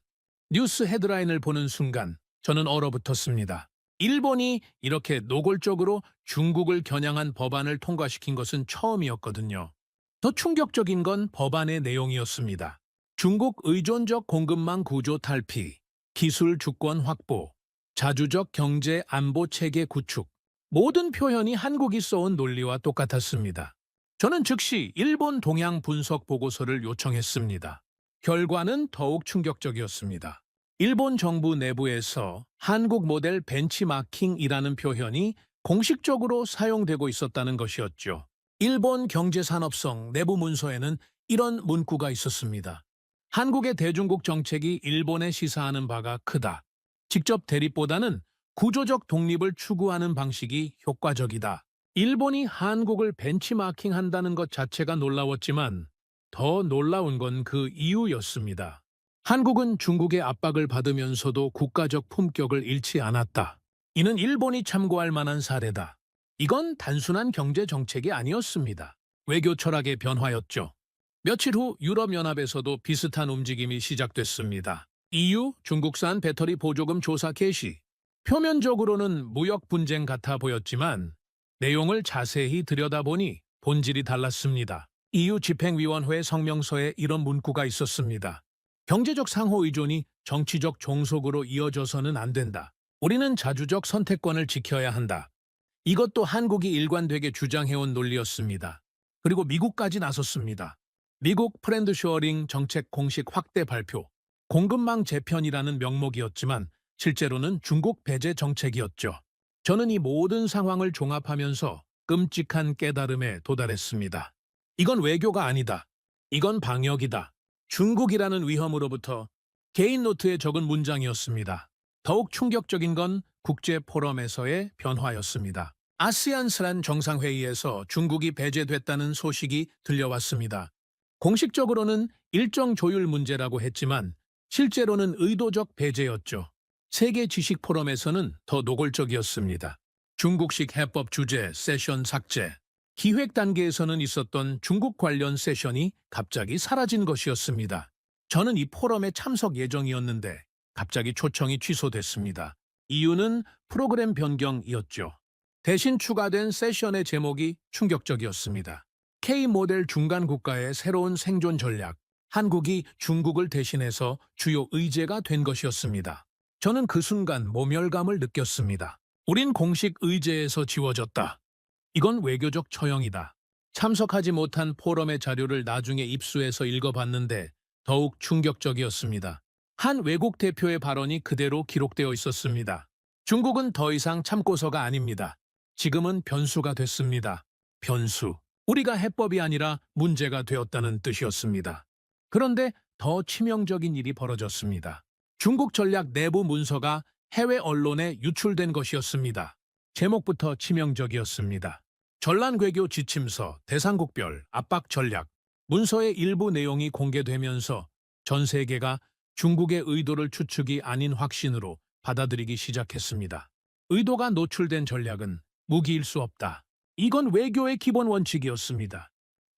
뉴스 헤드라인을 보는 순간 저는 얼어붙었습니다. 일본이 이렇게 노골적으로 중국을 겨냥한 법안을 통과시킨 것은 처음이었거든요. 더 충격적인 건 법안의 내용이었습니다. 중국 의존적 공급망 구조 탈피, 기술 주권 확보, 자주적 경제 안보 체계 구축. 모든 표현이 한국이 써온 논리와 똑같았습니다. 저는 즉시 일본 동향 분석 보고서를 요청했습니다. 결과는 더욱 충격적이었습니다. 일본 정부 내부에서 한국 모델 벤치마킹이라는 표현이 공식적으로 사용되고 있었다는 것이었죠. 일본 경제산업성 내부 문서에는 이런 문구가 있었습니다. 한국의 대중국 정책이 일본에 시사하는 바가 크다. 직접 대립보다는 구조적 독립을 추구하는 방식이 효과적이다. 일본이 한국을 벤치마킹한다는 것 자체가 놀라웠지만 더 놀라운 건 그 이유였습니다. 한국은 중국의 압박을 받으면서도 국가적 품격을 잃지 않았다. 이는 일본이 참고할 만한 사례다. 이건 단순한 경제 정책이 아니었습니다. 외교 철학의 변화였죠. 며칠 후 유럽연합에서도 비슷한 움직임이 시작됐습니다. EU 중국산 배터리 보조금 조사 개시. 표면적으로는 무역 분쟁 같아 보였지만 내용을 자세히 들여다보니 본질이 달랐습니다. EU 집행위원회 성명서에 이런 문구가 있었습니다. 경제적 상호 의존이 정치적 종속으로 이어져서는 안 된다. 우리는 자주적 선택권을 지켜야 한다. 이것도 한국이 일관되게 주장해온 논리였습니다. 그리고 미국까지 나섰습니다. 미국 프렌드쇼어링 정책 공식 확대 발표, 공급망 재편이라는 명목이었지만 실제로는 중국 배제 정책이었죠. 저는 이 모든 상황을 종합하면서 끔찍한 깨달음에 도달했습니다. 이건 외교가 아니다. 이건 방역이다. 중국이라는 위험으로부터 개인 노트에 적은 문장이었습니다. 더욱 충격적인 건 국제 포럼에서의 변화였습니다. 아시안스란 정상회의에서 중국이 배제됐다는 소식이 들려왔습니다. 공식적으로는 일정 조율 문제라고 했지만 실제로는 의도적 배제였죠. 세계 지식 포럼에서는 더 노골적이었습니다. 중국식 해법 주제 세션 삭제. 기획 단계에서는 있었던 중국 관련 세션이 갑자기 사라진 것이었습니다. 저는 이 포럼에 참석 예정이었는데 갑자기 초청이 취소됐습니다. 이유는 프로그램 변경이었죠. 대신 추가된 세션의 제목이 충격적이었습니다. K모델 중간 국가의 새로운 생존 전략. 한국이 중국을 대신해서 주요 의제가 된 것이었습니다. 저는 그 순간 모멸감을 느꼈습니다. 우린 공식 의제에서 지워졌다. 이건 외교적 처형이다. 참석하지 못한 포럼의 자료를 나중에 입수해서 읽어봤는데 더욱 충격적이었습니다. 한 외국 대표의 발언이 그대로 기록되어 있었습니다. 중국은 더 이상 참고서가 아닙니다. 지금은 변수가 됐습니다. 변수. 우리가 해법이 아니라 문제가 되었다는 뜻이었습니다. 그런데 더 치명적인 일이 벌어졌습니다. 중국 전략 내부 문서가 해외 언론에 유출된 것이었습니다. 제목부터 치명적이었습니다. 전란괴교 지침서, 대상국별, 압박 전략, 문서의 일부 내용이 공개되면서 전 세계가 중국의 의도를 추측이 아닌 확신으로 받아들이기 시작했습니다. 의도가 노출된 전략은 무기일 수 없다. 이건 외교의 기본 원칙이었습니다.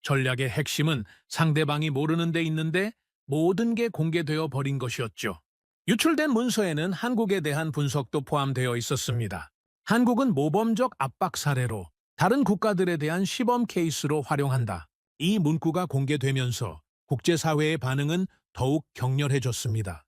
전략의 핵심은 상대방이 모르는 데 있는데 모든 게 공개되어 버린 것이었죠. 유출된 문서에는 한국에 대한 분석도 포함되어 있었습니다. 한국은 모범적 압박 사례로 다른 국가들에 대한 시범 케이스로 활용한다. 이 문구가 공개되면서 국제사회의 반응은 더욱 격렬해졌습니다.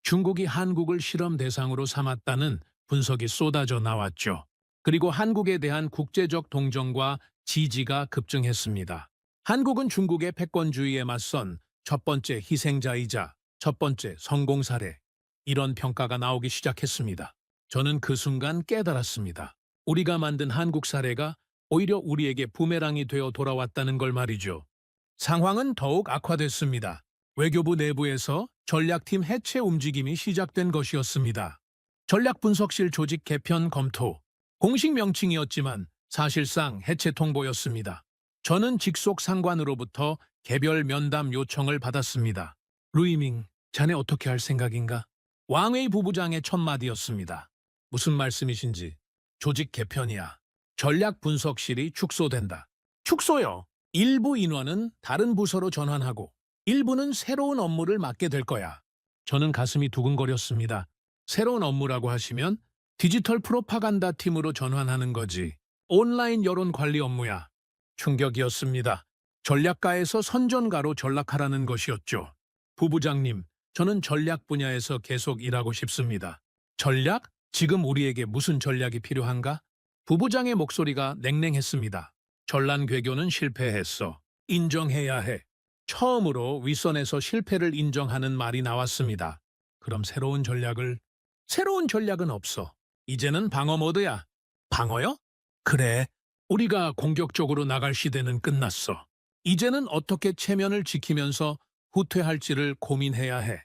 중국이 한국을 실험 대상으로 삼았다는 분석이 쏟아져 나왔죠. 그리고 한국에 대한 국제적 동정과 지지가 급증했습니다. 한국은 중국의 패권주의에 맞선 첫 번째 희생자이자 첫 번째 성공 사례, 이런 평가가 나오기 시작했습니다. 저는 그 순간 깨달았습니다. 우리가 만든 한국 사례가 오히려 우리에게 부메랑이 되어 돌아왔다는 걸 말이죠. 상황은 더욱 악화됐습니다. 외교부 내부에서 전략팀 해체 움직임이 시작된 것이었습니다. 전략분석실 조직 개편 검토, 공식 명칭이었지만 사실상 해체 통보였습니다. 저는 직속 상관으로부터 개별 면담 요청을 받았습니다. 루이밍, 자네 어떻게 할 생각인가? 왕웨이 부부장의 첫 마디였습니다. 무슨 말씀이신지. 조직 개편이야. 전략분석실이 축소된다. 축소요. 일부 인원은 다른 부서로 전환하고 일부는 새로운 업무를 맡게 될 거야. 저는 가슴이 두근거렸습니다. 새로운 업무라고 하시면 디지털 프로파간다 팀으로 전환하는 거지. 온라인 여론 관리 업무야. 충격이었습니다. 전략가에서 선전가로 전락하라는 것이었죠. 부부장님, 저는 전략 분야에서 계속 일하고 싶습니다. 전략? 지금 우리에게 무슨 전략이 필요한가? 부부장의 목소리가 냉랭했습니다. 전란괴교는 실패했어. 인정해야 해. 처음으로 윗선에서 실패를 인정하는 말이 나왔습니다. 그럼 새로운 전략은 없어. 이제는 방어 모드야. 방어요? 그래. 우리가 공격적으로 나갈 시대는 끝났어. 이제는 어떻게 체면을 지키면서 후퇴할지를 고민해야 해.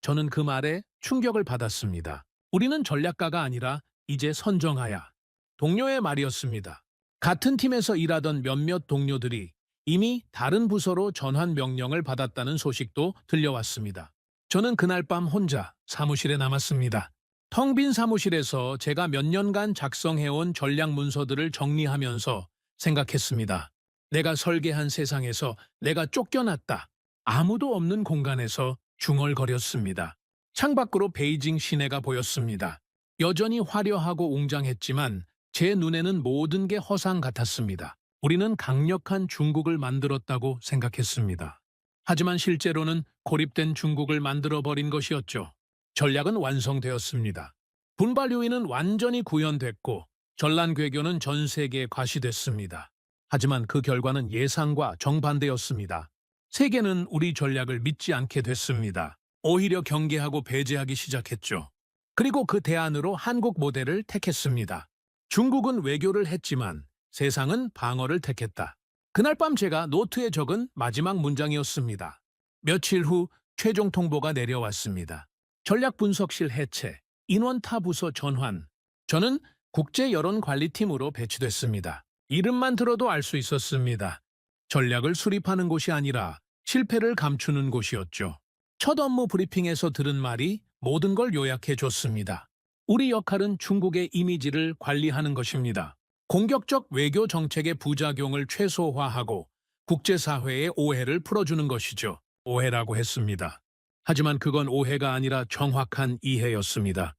저는 그 말에 충격을 받았습니다. 우리는 전략가가 아니라 이제 선정하야. 동료의 말이었습니다. 같은 팀에서 일하던 몇몇 동료들이 이미 다른 부서로 전환 명령을 받았다는 소식도 들려왔습니다. 저는 그날 밤 혼자 사무실에 남았습니다. 텅 빈 사무실에서 제가 몇 년간 작성해온 전략 문서들을 정리하면서 생각했습니다. 내가 설계한 세상에서 내가 쫓겨났다. 아무도 없는 공간에서 중얼거렸습니다. 창밖으로 베이징 시내가 보였습니다. 여전히 화려하고 웅장했지만 제 눈에는 모든 게 허상 같았습니다. 우리는 강력한 중국을 만들었다고 생각했습니다. 하지만 실제로는 고립된 중국을 만들어버린 것이었죠. 전략은 완성되었습니다. 분발 요인은 완전히 구현됐고 전란괴교는 전 세계에 과시됐습니다. 하지만 그 결과는 예상과 정반대였습니다. 세계는 우리 전략을 믿지 않게 됐습니다. 오히려 경계하고 배제하기 시작했죠. 그리고 그 대안으로 한국 모델을 택했습니다. 중국은 외교를 했지만 세상은 방어를 택했다. 그날 밤 제가 노트에 적은 마지막 문장이었습니다. 며칠 후 최종 통보가 내려왔습니다. 전략분석실 해체, 인원 타 부서 전환. 저는 국제여론관리팀으로 배치됐습니다. 이름만 들어도 알 수 있었습니다. 전략을 수립하는 곳이 아니라 실패를 감추는 곳이었죠. 첫 업무 브리핑에서 들은 말이 모든 걸 요약해 줬습니다. 우리 역할은 중국의 이미지를 관리하는 것입니다. 공격적 외교 정책의 부작용을 최소화하고 국제사회의 오해를 풀어주는 것이죠. 오해라고 했습니다. 하지만 그건 오해가 아니라 정확한 이해였습니다.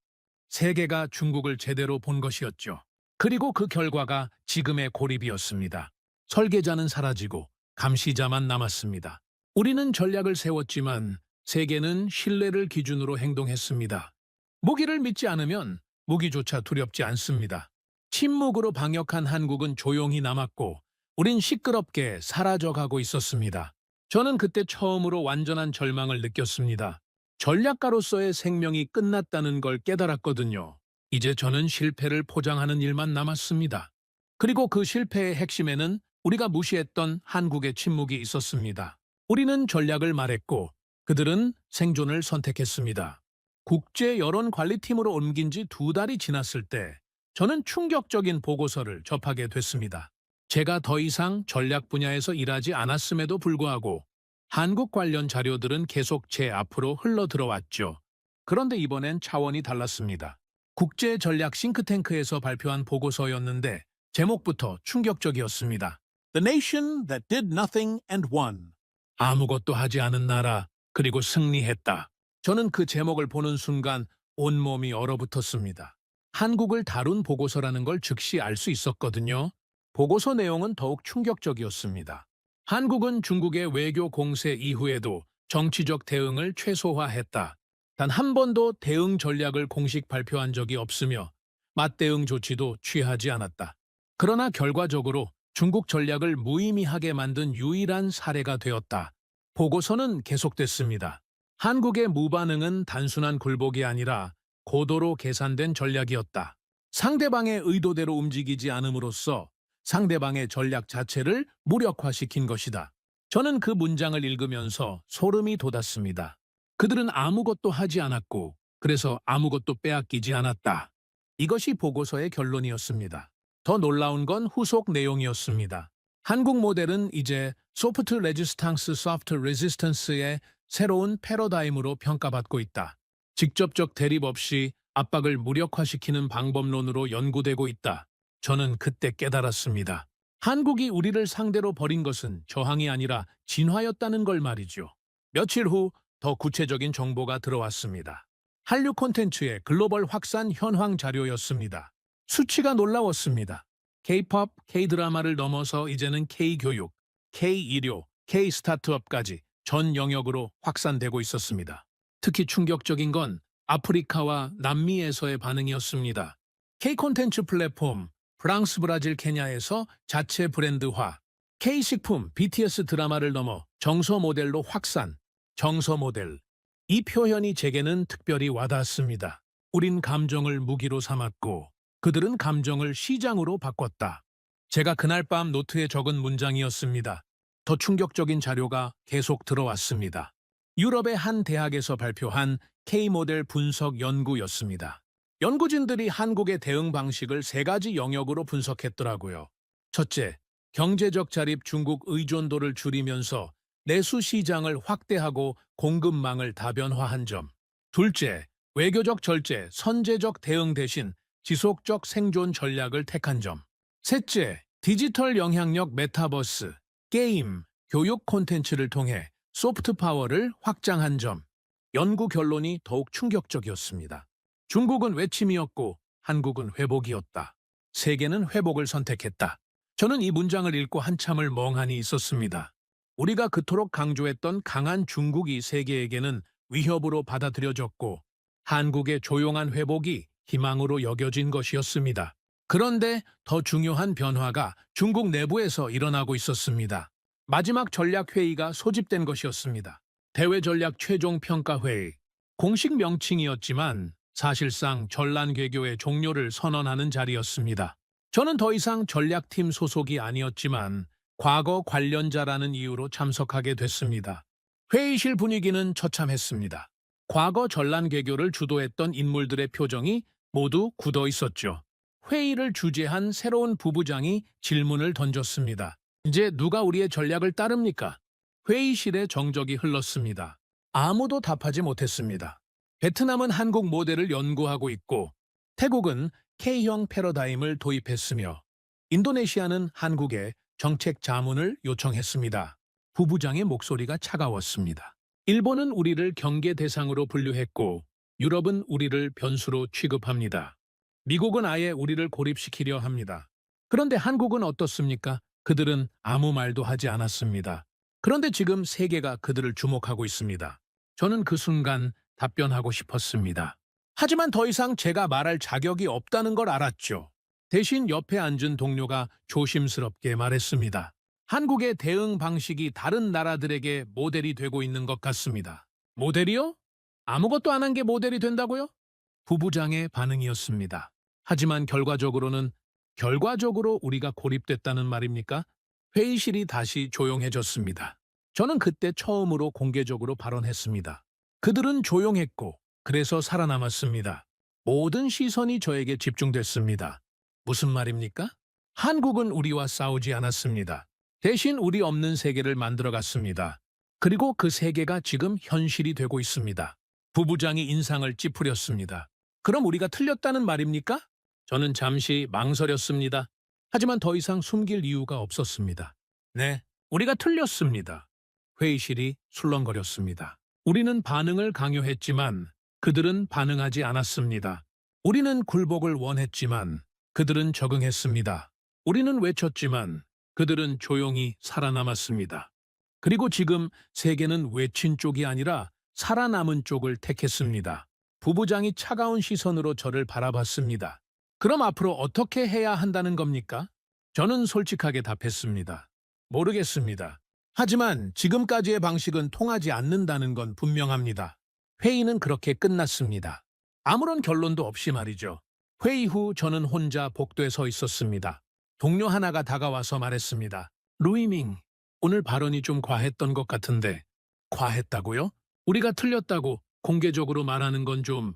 세계가 중국을 제대로 본 것이었죠. 그리고 그 결과가 지금의 고립이었습니다. 설계자는 사라지고 감시자만 남았습니다. 우리는 전략을 세웠지만 세계는 신뢰를 기준으로 행동했습니다. 무기를 믿지 않으면 무기조차 두렵지 않습니다. 침묵으로 방역한 한국은 조용히 남았고 우린 시끄럽게 사라져가고 있었습니다. 저는 그때 처음으로 완전한 절망을 느꼈습니다. 전략가로서의 생명이 끝났다는 걸 깨달았거든요. 이제 저는 실패를 포장하는 일만 남았습니다. 그리고 그 실패의 핵심에는 우리가 무시했던 한국의 침묵이 있었습니다. 우리는 전략을 말했고 그들은 생존을 선택했습니다. 국제여론관리팀으로 옮긴 지 2달이 지났을 때 저는 충격적인 보고서를 접하게 됐습니다. 제가 더 이상 전략 분야에서 일하지 않았음에도 불구하고 한국 관련 자료들은 계속 제 앞으로 흘러들어왔죠. 그런데 이번엔 차원이 달랐습니다. 국제 전략 싱크탱크에서 발표한 보고서였는데 제목부터 충격적이었습니다. The nation that did nothing and won. 아무것도 하지 않은 나라, 그리고 승리했다. 저는 그 제목을 보는 순간 온몸이 얼어붙었습니다. 한국을 다룬 보고서라는 걸 즉시 알 수 있었거든요. 보고서 내용은 더욱 충격적이었습니다. 한국은 중국의 외교 공세 이후에도 정치적 대응을 최소화했다. 단 한 번도 대응 전략을 공식 발표한 적이 없으며 맞대응 조치도 취하지 않았다. 그러나 결과적으로 중국 전략을 무의미하게 만든 유일한 사례가 되었다. 보고서는 계속됐습니다. 한국의 무반응은 단순한 굴복이 아니라 고도로 계산된 전략이었다. 상대방의 의도대로 움직이지 않음으로써 상대방의 전략 자체를 무력화시킨 것이다. 저는 그 문장을 읽으면서 소름이 돋았습니다. 그들은 아무것도 하지 않았고 그래서 아무것도 빼앗기지 않았다. 이것이 보고서의 결론이었습니다. 더 놀라운 건 후속 내용이었습니다. 한국 모델은 이제 소프트 레지스탕스, 소프트 레지스턴스의 새로운 패러다임으로 평가받고 있다. 직접적 대립 없이 압박을 무력화시키는 방법론으로 연구되고 있다. 저는 그때 깨달았습니다. 한국이 우리를 상대로 벌인 것은 저항이 아니라 진화였다는 걸 말이죠. 며칠 후 더 구체적인 정보가 들어왔습니다. 한류 콘텐츠의 글로벌 확산 현황 자료였습니다. 수치가 놀라웠습니다. K-POP, K-드라마를 넘어서 이제는 K-교육, K-医療, K-스타트업까지 전 영역으로 확산되고 있었습니다. 특히 충격적인 건 아프리카와 남미에서의 반응이었습니다. K-콘텐츠 플랫폼, 프랑스, 브라질, 케냐에서 자체 브랜드화, K-식품, BTS 드라마를 넘어 정서 모델로 확산, 정서 모델. 이 표현이 제게는 특별히 와닿았습니다. 우린 감정을 무기로 삼았고 그들은 감정을 시장으로 바꿨다. 제가 그날 밤 노트에 적은 문장이었습니다. 더 충격적인 자료가 계속 들어왔습니다. 유럽의 한 대학에서 발표한 K-모델 분석 연구였습니다. 연구진들이 한국의 대응 방식을 세 가지 영역으로 분석했더라고요. 첫째, 경제적 자립 중국 의존도를 줄이면서 내수 시장을 확대하고 공급망을 다변화한 점. 둘째, 외교적 절제, 선제적 대응 대신 지속적 생존 전략을 택한 점. 셋째, 디지털 영향력 메타버스, 게임, 교육 콘텐츠를 통해 소프트 파워를 확장한 점. 연구 결론이 더욱 충격적이었습니다. 중국은 외침이었고 한국은 회복이었다. 세계는 회복을 선택했다. 저는 이 문장을 읽고 한참을 멍하니 있었습니다. 우리가 그토록 강조했던 강한 중국이 세계에게는 위협으로 받아들여졌고 한국의 조용한 회복이 희망으로 여겨진 것이었습니다. 그런데 더 중요한 변화가 중국 내부에서 일어나고 있었습니다. 마지막 전략회의가 소집된 것이었습니다. 대외전략 최종평가회의. 공식 명칭이었지만 사실상 전란궤교의 종료를 선언하는 자리였습니다. 저는 더 이상 전략팀 소속이 아니었지만 과거 관련자라는 이유로 참석하게 됐습니다. 회의실 분위기는 처참했습니다. 과거 전란궤교를 주도했던 인물들의 표정이 모두 굳어 있었죠. 회의를 주재한 새로운 부부장이 질문을 던졌습니다. 이제 누가 우리의 전략을 따릅니까? 회의실에 정적이 흘렀습니다. 아무도 답하지 못했습니다. 베트남은 한국 모델을 연구하고 있고 태국은 K형 패러다임을 도입했으며 인도네시아는 한국에 정책 자문을 요청했습니다. 부부장의 목소리가 차가웠습니다. 일본은 우리를 경계 대상으로 분류했고 유럽은 우리를 변수로 취급합니다. 미국은 아예 우리를 고립시키려 합니다. 그런데 한국은 어떻습니까? 그들은 아무 말도 하지 않았습니다. 그런데 지금 세계가 그들을 주목하고 있습니다. 저는 그 순간 답변하고 싶었습니다. 하지만 더 이상 제가 말할 자격이 없다는 걸 알았죠. 대신 옆에 앉은 동료가 조심스럽게 말했습니다. 한국의 대응 방식이 다른 나라들에게 모델이 되고 있는 것 같습니다. 모델이요? 아무것도 안 한 게 모델이 된다고요? 부부장의 반응이었습니다. 하지만 결과적으로 우리가 고립됐다는 말입니까? 회의실이 다시 조용해졌습니다. 저는 그때 처음으로 공개적으로 발언했습니다. 그들은 조용했고 그래서 살아남았습니다. 모든 시선이 저에게 집중됐습니다. 무슨 말입니까? 한국은 우리와 싸우지 않았습니다. 대신 우리 없는 세계를 만들어갔습니다. 그리고 그 세계가 지금 현실이 되고 있습니다. 부부장이 인상을 찌푸렸습니다. 그럼 우리가 틀렸다는 말입니까? 저는 잠시 망설였습니다. 하지만 더 이상 숨길 이유가 없었습니다. 네, 우리가 틀렸습니다. 회의실이 술렁거렸습니다. 우리는 반응을 강요했지만 그들은 반응하지 않았습니다. 우리는 굴복을 원했지만 그들은 적응했습니다. 우리는 외쳤지만 그들은 조용히 살아남았습니다. 그리고 지금 세계는 외친 쪽이 아니라 살아남은 쪽을 택했습니다. 부부장이 차가운 시선으로 저를 바라봤습니다. 그럼 앞으로 어떻게 해야 한다는 겁니까? 저는 솔직하게 답했습니다. 모르겠습니다. 하지만 지금까지의 방식은 통하지 않는다는 건 분명합니다. 회의는 그렇게 끝났습니다. 아무런 결론도 없이 말이죠. 회의 후 저는 혼자 복도에 서 있었습니다. 동료 하나가 다가와서 말했습니다. 루이밍, 오늘 발언이 좀 과했던 것 같은데. 과했다고요? 우리가 틀렸다고 공개적으로 말하는 건 좀...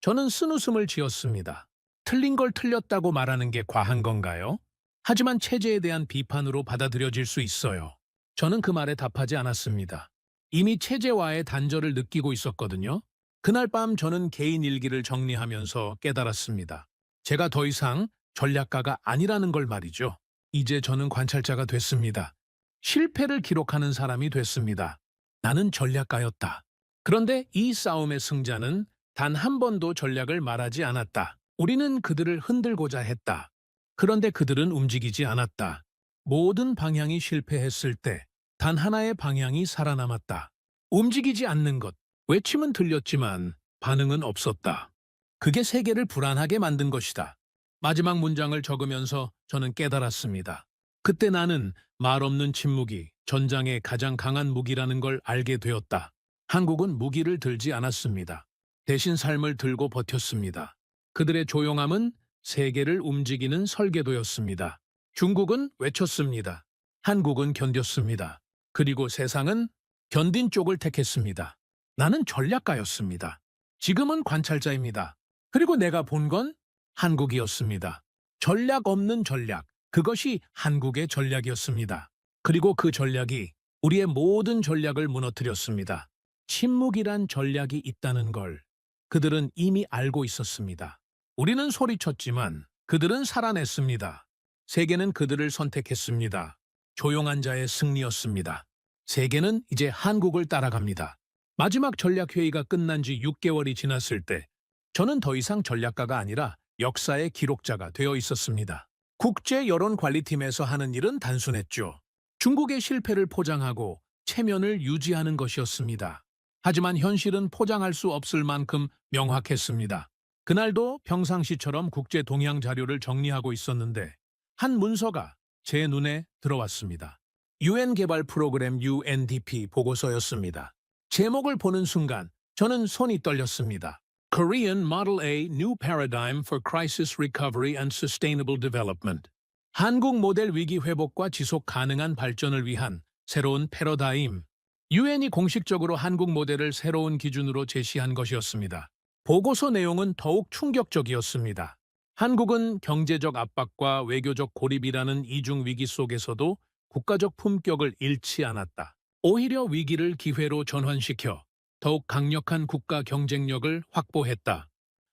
저는 쓴웃음을 지었습니다. 틀린 걸 틀렸다고 말하는 게 과한 건가요? 하지만 체제에 대한 비판으로 받아들여질 수 있어요. 저는 그 말에 답하지 않았습니다. 이미 체제와의 단절을 느끼고 있었거든요. 그날 밤 저는 개인 일기를 정리하면서 깨달았습니다. 제가 더 이상 전략가가 아니라는 걸 말이죠. 이제 저는 관찰자가 됐습니다. 실패를 기록하는 사람이 됐습니다. 나는 전략가였다. 그런데 이 싸움의 승자는 단 한 번도 전략을 말하지 않았다. 우리는 그들을 흔들고자 했다. 그런데 그들은 움직이지 않았다. 모든 방향이 실패했을 때 단 하나의 방향이 살아남았다. 움직이지 않는 것. 외침은 들렸지만 반응은 없었다. 그게 세계를 불안하게 만든 것이다. 마지막 문장을 적으면서 저는 깨달았습니다. 그때 나는 말 없는 침묵이 전장의 가장 강한 무기라는 걸 알게 되었다. 한국은 무기를 들지 않았습니다. 대신 삶을 들고 버텼습니다. 그들의 조용함은 세계를 움직이는 설계도였습니다. 중국은 외쳤습니다. 한국은 견뎠습니다. 그리고 세상은 견딘 쪽을 택했습니다. 나는 전략가였습니다. 지금은 관찰자입니다. 그리고 내가 본 건 한국이었습니다. 전략 없는 전략, 그것이 한국의 전략이었습니다. 그리고 그 전략이 우리의 모든 전략을 무너뜨렸습니다. 침묵이란 전략이 있다는 걸 그들은 이미 알고 있었습니다. 우리는 소리쳤지만 그들은 살아냈습니다. 세계는 그들을 선택했습니다. 조용한 자의 승리였습니다. 세계는 이제 한국을 따라갑니다. 마지막 전략회의가 끝난 지 6개월이 지났을 때 저는 더 이상 전략가가 아니라 역사의 기록자가 되어 있었습니다. 국제 여론관리팀에서 하는 일은 단순했죠. 중국의 실패를 포장하고 체면을 유지하는 것이었습니다. 하지만 현실은 포장할 수 없을 만큼 명확했습니다. 그날도 평상시처럼 국제 동향 자료를 정리하고 있었는데 한 문서가 제 눈에 들어왔습니다. 유엔 개발 프로그램 UNDP 보고서였습니다. 제목을 보는 순간 저는 손이 떨렸습니다. Korean Model A New Paradigm for Crisis Recovery and Sustainable Development. 한국 모델 위기 회복과 지속 가능한 발전을 위한 새로운 패러다임. 유엔이 공식적으로 한국 모델을 새로운 기준으로 제시한 것이었습니다. 보고서 내용은 더욱 충격적이었습니다. 한국은 경제적 압박과 외교적 고립이라는 이중 위기 속에서도 국가적 품격을 잃지 않았다. 오히려 위기를 기회로 전환시켜 더욱 강력한 국가 경쟁력을 확보했다.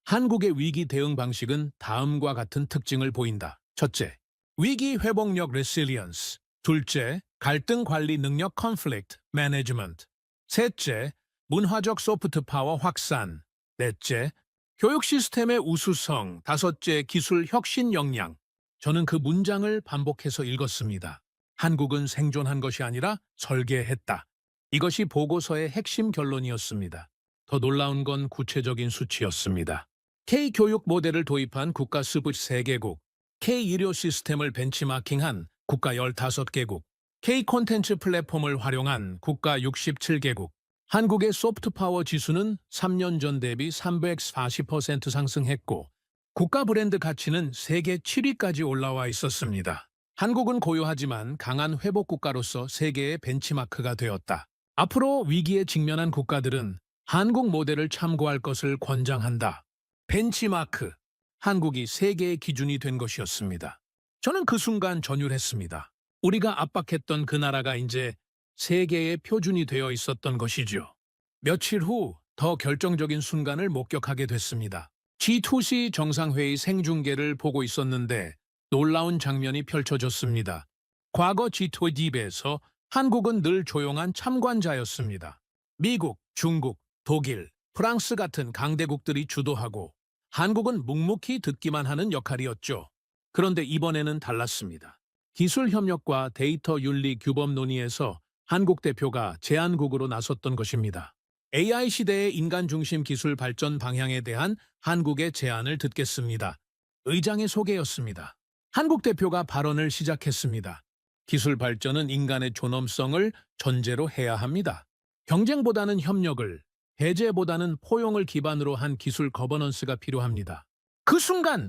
한국의 위기 대응 방식은 다음과 같은 특징을 보인다. 첫째, 위기 회복력 resilience. 둘째, 갈등 관리 능력 conflict management. 셋째, 문화적 소프트 파워 확산. 넷째, 교육 시스템의 우수성. 다섯째, 기술 혁신 역량. 저는 그 문장을 반복해서 읽었습니다. 한국은 생존한 것이 아니라 설계했다. 이것이 보고서의 핵심 결론이었습니다. 더 놀라운 건 구체적인 수치였습니다. K-교육 모델을 도입한 국가 23개국, K-의료 시스템을 벤치마킹한 국가 15개국, K-콘텐츠 플랫폼을 활용한 국가 67개국, 한국의 소프트파워 지수는 3년 전 대비 340% 상승했고 국가 브랜드 가치는 세계 7위까지 올라와 있었습니다. 한국은 고요하지만 강한 회복 국가로서 세계의 벤치마크가 되었다. 앞으로 위기에 직면한 국가들은 한국 모델을 참고할 것을 권장한다. 벤치마크, 한국이 세계의 기준이 된 것이었습니다. 저는 그 순간 전율했습니다. 우리가 압박했던 그 나라가 이제 세계의 표준이 되어 있었던 것이죠. 며칠 후 더 결정적인 순간을 목격하게 됐습니다. G2C 정상회의 생중계를 보고 있었는데 놀라운 장면이 펼쳐졌습니다. 과거 G20에서 한국은 늘 조용한 참관자였습니다. 미국, 중국, 독일, 프랑스 같은 강대국들이 주도하고 한국은 묵묵히 듣기만 하는 역할이었죠. 그런데 이번에는 달랐습니다. 기술 협력과 데이터 윤리 규범 논의에서 한국 대표가 제안국으로 나섰던 것입니다. AI 시대의 인간 중심 기술 발전 방향에 대한 한국의 제안을 듣겠습니다. 의장의 소개였습니다. 한국 대표가 발언을 시작했습니다. 기술 발전은 인간의 존엄성을 전제로 해야 합니다. 경쟁보다는 협력을, 배제보다는 포용을 기반으로 한 기술 거버넌스가 필요합니다. 그 순간